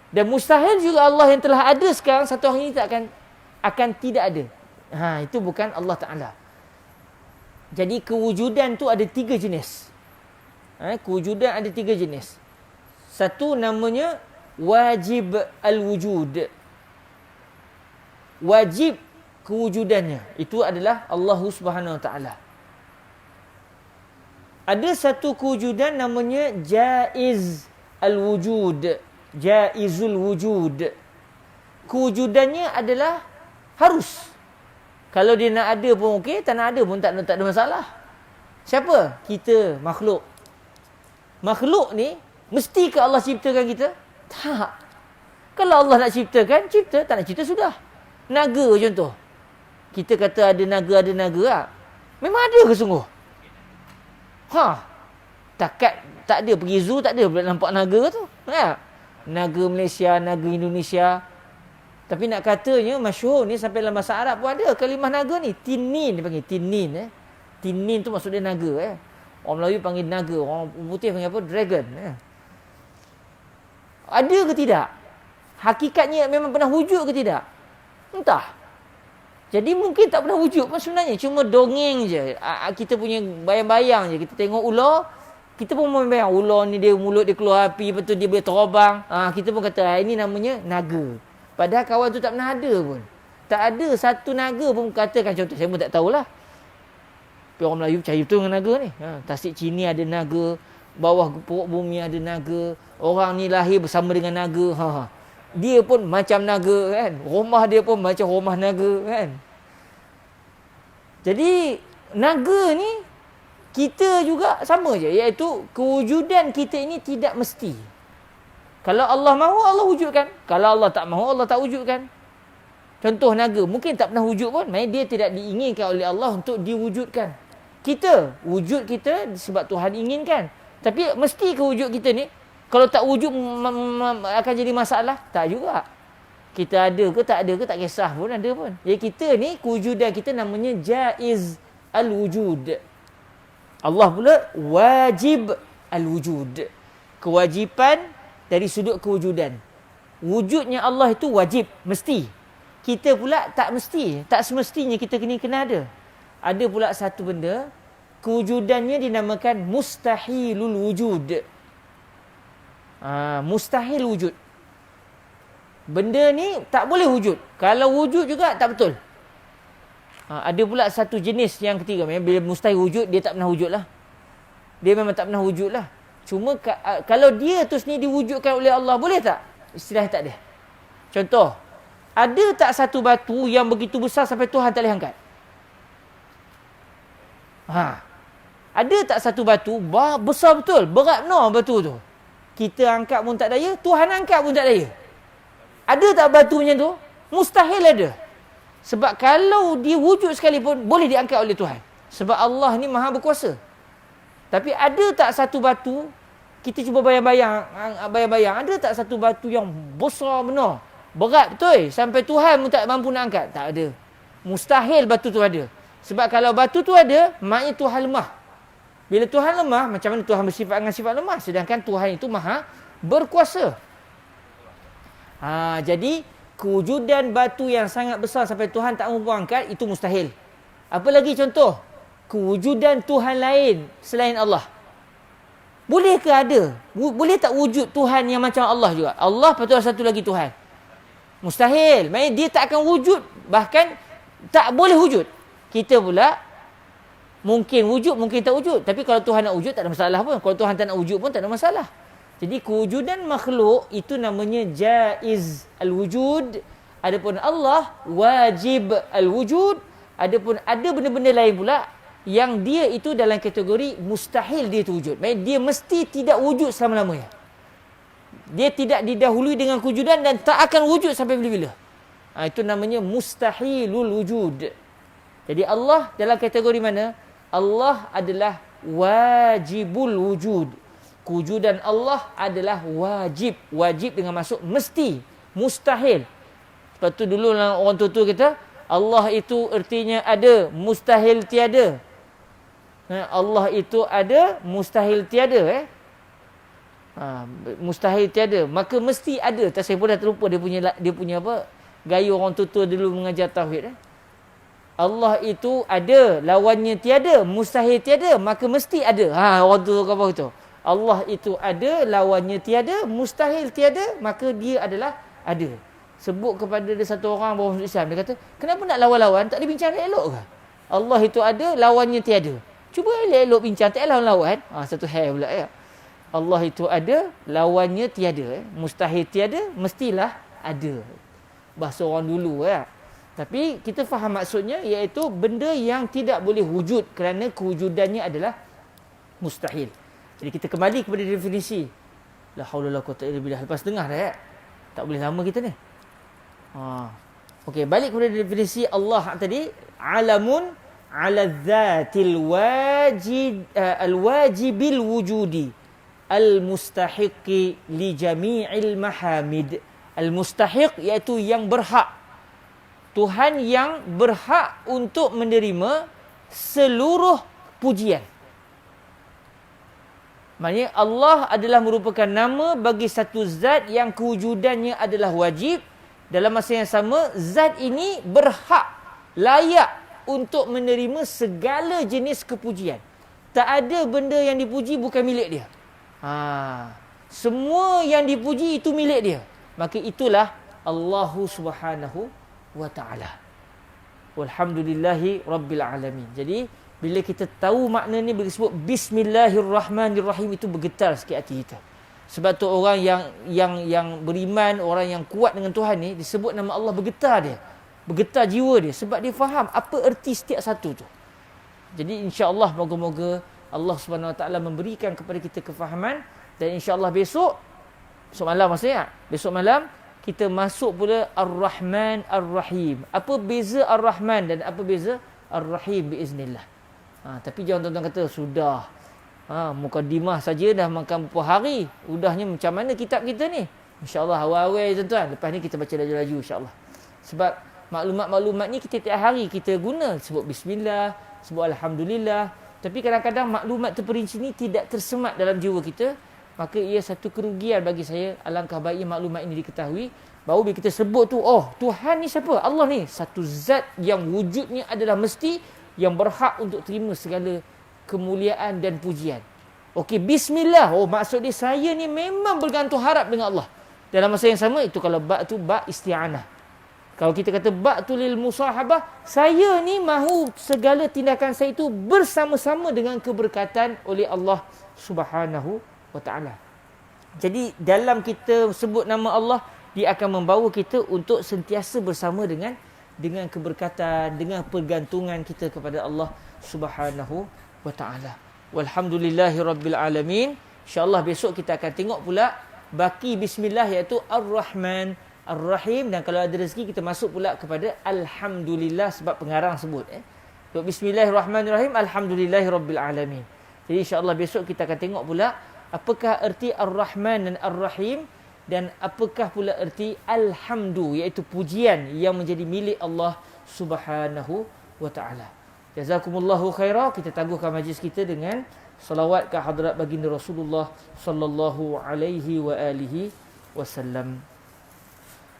Speaker 1: Dan mustahil juga Allah yang telah ada sekarang satu hari ini tak akan tidak ada. Itu bukan Allah Ta'ala. Jadi kewujudan tu ada 3 jenis. Kewujudan ada 3 jenis. Satu namanya wajib al-wujud. Wajib kewujudannya. Itu adalah Allah Subhanahu Wa Ta'ala. Ada satu kewujudan namanya jaiz al-wujud. Jaizul wujud. Kewujudannya adalah harus. Kalau dia nak ada pun okey, tak nak ada pun tak ada masalah. Siapa? Kita, makhluk. Makhluk ni, mesti ke Allah ciptakan kita? Tak. Kalau Allah nak ciptakan, cipta. Tak nak cipta, sudah. Naga contoh. Kita kata ada naga lah. Memang ada ke sungguh? Tak ada pergi zoo, tak ada nampak naga tu. Naga Malaysia, naga Indonesia. Tapi nak katanya masyhur ni sampai dalam bahasa Arab pun ada kalimah naga ni. Tinin dia panggil, tinin. Tinin tu maksud dia naga. Orang Melayu panggil naga, orang putih panggil apa? Dragon. Ada ke tidak? Hakikatnya memang pernah wujud ke tidak? Entah. Jadi mungkin tak pernah wujud pun sebenarnya. Cuma dongeng je. Kita punya bayang-bayang je. Kita tengok ular, kita pun membayang ular ni dia mulut dia keluar api, lepas tu dia boleh terbang. Kita pun kata ini namanya naga. Padahal kawan tu tak pernah ada pun. Tak ada satu naga pun katakan contoh. Saya pun tak tahulah. Tapi orang Melayu percaya betul dengan naga ni. Tasik Cini ada naga. bawah perut bumi ada naga. Orang ni lahir bersama dengan naga. Dia pun macam naga kan. Rumah dia pun macam rumah naga kan. Jadi naga ni kita juga sama je, iaitu kewujudan kita ini tidak mesti. Kalau Allah mahu, Allah wujudkan. Kalau Allah tak mahu, Allah tak wujudkan. Contoh naga, mungkin tak pernah wujud pun, maknanya dia tidak diinginkan oleh Allah untuk diwujudkan. Kita, wujud kita sebab Tuhan inginkan. Tapi mesti ke wujud kita ni, kalau tak wujud akan jadi masalah? Tak juga. Kita ada ke tak ada ke tak kisah pun, ada pun. Jadi kita ni, kewujudan kita namanya jaiz al-wujud. Allah pula wajib al-wujud. Kewajipan dari sudut kewujudan. Wujudnya Allah itu wajib, mesti. Kita pula tak mesti. Tak semestinya kita kena ada. Ada pula satu benda, kewujudannya dinamakan mustahilul wujud. Mustahil wujud. Benda ni tak boleh wujud. Kalau wujud juga tak betul. Ada pula satu jenis yang ketiga. Bila mustahil wujud, dia tak pernah wujud lah. Dia memang tak pernah wujud lah. Cuma kalau dia tu sendiri diwujudkan oleh Allah, boleh tak? Istilah tak ada. Contoh, ada tak satu batu yang begitu besar sampai Tuhan tak boleh angkat? Ada tak satu batu besar betul, berat benar batu tu. Kita angkat pun tak daya, Tuhan angkat pun tak daya. Ada tak batu macam tu? Mustahil ada. Sebab kalau dia wujud sekalipun, boleh diangkat oleh Tuhan. Sebab Allah ni maha berkuasa. Tapi ada tak satu batu, kita cuba bayang-bayang, ada tak satu batu yang besar benar, berat betul, sampai Tuhan pun tak mampu nak angkat? Tak ada. Mustahil batu tu ada. Sebab kalau batu tu ada, maknanya Tuhan lemah. Bila Tuhan lemah, macam mana Tuhan bersifat dengan sifat lemah? Sedangkan Tuhan itu maha berkuasa. Jadi, kewujudan batu yang sangat besar sampai Tuhan tak mampu angkat, itu mustahil. Apa lagi contoh? Kewujudan Tuhan lain selain Allah. Boleh ke ada? Boleh tak wujud Tuhan yang macam Allah juga? Allah patut satu lagi Tuhan. Mustahil. Maksudnya dia tak akan wujud. Bahkan tak boleh wujud. Kita pula mungkin wujud, mungkin tak wujud. Tapi kalau Tuhan nak wujud, tak ada masalah pun. Kalau Tuhan tak nak wujud pun, tak ada masalah. Jadi kewujudan makhluk itu namanya jaiz al-wujud. Adapun Allah wajib al-wujud. Adapun ada benda-benda lain pula yang dia itu dalam kategori mustahil dia itu wujud. Maksudnya dia mesti tidak wujud selama-lamanya. Dia tidak didahului dengan kewujudan dan tak akan wujud sampai bila-bila. Itu namanya mustahilul wujud. Jadi Allah dalam kategori mana? Allah adalah wajibul wujud. Kewujudan Allah adalah wajib. Wajib dengan maksud mesti. Mustahil. Sebab tu dulu orang tua-tua kita, Allah itu ertinya ada, mustahil tiada. Allah itu ada, mustahil tiada. Mustahil tiada. Maka mesti ada. Saya pun dah terlupa dia punya apa, gaya orang tua-tua dulu mengajar tauhid. Allah itu ada, lawannya tiada, mustahil tiada, maka mesti ada. Orang tua kata begitu. Allah itu ada, lawannya tiada, mustahil tiada, maka dia adalah ada. Sebut kepada dia satu orang bahawa Islam, dia kata, kenapa nak lawan-lawan? Tak ada bincang elok ke? Allah itu ada, lawannya tiada. Cuba elok bincang, tak lawan-lawan. Satu hal pula ya. Allah itu ada, lawannya tiada. Mustahil tiada, mestilah ada. Bahasa orang dulu ya. Tapi kita faham maksudnya, iaitu benda yang tidak boleh wujud kerana kewujudannya adalah mustahil. Jadi kita kembali kepada definisi. La haula la quwwata illa billah. Lepas dengar dah ya. Tak boleh lama kita ni. Okey, balik kepada definisi Allah tadi. Alamun ala dzatil al-wajibil wujudi al-mustahiqi li jami'il mahamid. Al-mustahiq iaitu yang berhak. Tuhan yang berhak untuk menerima seluruh pujian. Maknanya Allah adalah merupakan nama bagi satu zat yang kewujudannya adalah wajib. Dalam masa yang sama, zat ini berhak, layak untuk menerima segala jenis kepujian. Tak ada benda yang dipuji bukan milik dia. Semua yang dipuji itu milik dia. Maka itulah Allahu Subhanahu wa ta'ala. Walhamdulillahi Rabbil Alamin. Jadi Bila kita tahu makna ni, bila disebut Bismillahirrahmanirrahim, itu bergetar sikit hati kita. Sebab tu orang yang beriman, orang yang kuat dengan Tuhan ni, disebut nama Allah, bergetar dia. Bergetar jiwa dia. Sebab dia faham apa erti setiap satu tu. Jadi insya-Allah moga-moga Allah Subhanahu Wa Taala memberikan kepada kita kefahaman. Dan insya-Allah besok malam maksudnya, besok malam kita masuk pula Ar-Rahman Ar-Rahim. Apa beza Ar-Rahman dan apa beza Ar-Rahim biiznillah. Tapi jangan tuan-tuan kata sudah. Mukadimah saja dah makan berapa hari. Udahnya macam mana kitab kita ni? InsyaAllah awal-awal tuan-tuan. Lepas ni kita baca laju-laju insyaAllah. Sebab maklumat-maklumat ni kita tiap hari kita guna. Sebut Bismillah, sebut Alhamdulillah. Tapi kadang-kadang maklumat terperinci ni tidak tersemat dalam jiwa kita. Maka ia satu kerugian bagi saya. Alangkah baiknya maklumat ini diketahui. Baru bila kita sebut tu, oh Tuhan ni siapa? Allah ni satu zat yang wujudnya adalah mesti, yang berhak untuk terima segala kemuliaan dan pujian. Okey, Bismillah. Oh, maksud dia saya ni memang bergantung harap dengan Allah. Dalam masa yang sama, itu kalau ba' tu ba' isti'anah. Kalau kita kata ba' tu lil musahabah, saya ni mahu segala tindakan saya itu bersama-sama dengan keberkatan oleh Allah Subhanahu wa Ta'ala. Jadi dalam kita sebut nama Allah, dia akan membawa kita untuk sentiasa bersama dengan keberkatan, dengan pergantungan kita kepada Allah Subhanahu wa Ta'ala. Walhamdulillahirabbil alamin. InsyaAllah besok kita akan tengok pula baki bismillah, iaitu Ar-Rahman Ar-Rahim. Dan kalau ada rezeki kita masuk pula kepada Alhamdulillah, sebab pengarang sebut untuk Bismillahirrahmanirrahim, Alhamdulillahirabbil alamin. Jadi insyaAllah besok kita akan tengok pula apakah erti Ar-Rahman dan Ar-Rahim, dan apakah pula erti Alhamdu, iaitu pujian yang menjadi milik Allah Subhanahu wa Ta'ala. Jazakumullahu khairah. Kita tangguhkan majlis kita dengan salawat ke hadrat baginda Rasulullah sallallahu alaihi wa alihi wasallam.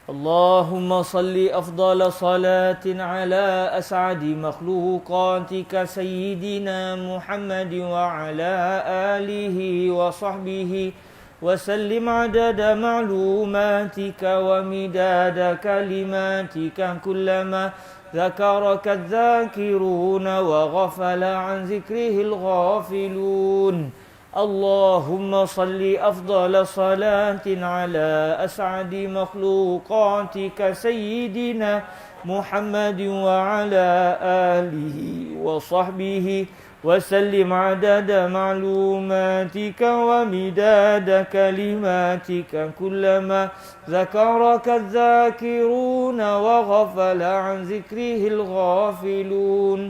Speaker 1: Allahumma salli afdala salatin ala as'adi makhluqatika sayyidina Muhammad wa ala alihi wa sahbihi وسلم عدد معلوماتك ومداد كلماتك كلما ذكرك الذاكرون وغفل عن ذكره الغافلون. اللهم صل أفضل صلاة على أسعد مخلوقاتك سيدنا محمد وعلى آله وصحبه وسلم عدد معلوماتك ومداد كلماتك كلما ذكرك الذاكرون وغفل عن ذكره الغافلون.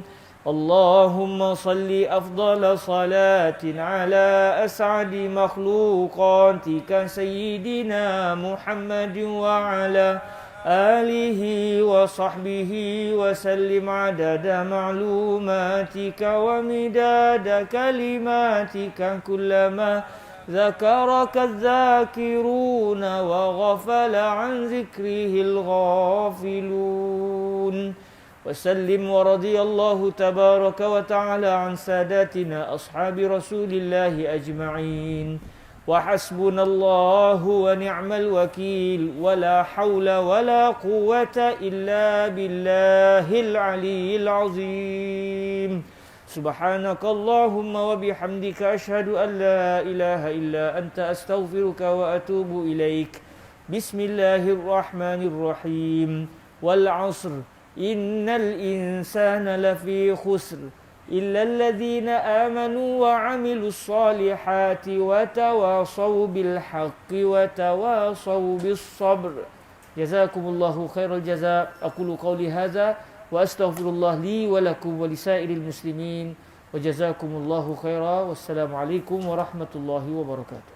Speaker 1: اللهم صل أفضل صلاة على أسعد مخلوقاتك سيدنا محمد وعلى آله وصحبه وسلم عدد معلوماتك ومداد كلماتك كلما ذكرك الذاكرون وغفل عن ذكره الغافلون. وسلم ورضي الله تبارك وتعالى عن ساداتنا أصحاب رسول الله أجمعين. وحسبنا الله ونعم الوكيل ولا حول ولا قوة إلا بالله العلي العظيم. سبحانك اللهم وبحمدك أشهد أن لا إله إلا أنت أستغفرك وأتوب إليك. بسم الله الرحمن الرحيم. والعصر إن الإنسان لفي خسر إلا الذين آمنوا وعملوا الصالحات وتواصوا بالحق وتواصوا بالصبر. جزاكم الله خير الجزاء. أقول قولي هذا وأستغفر الله لي ولكم ولسائر المسلمين. وجزاكم الله خيرا. والسلام عليكم ورحمة الله وبركاته.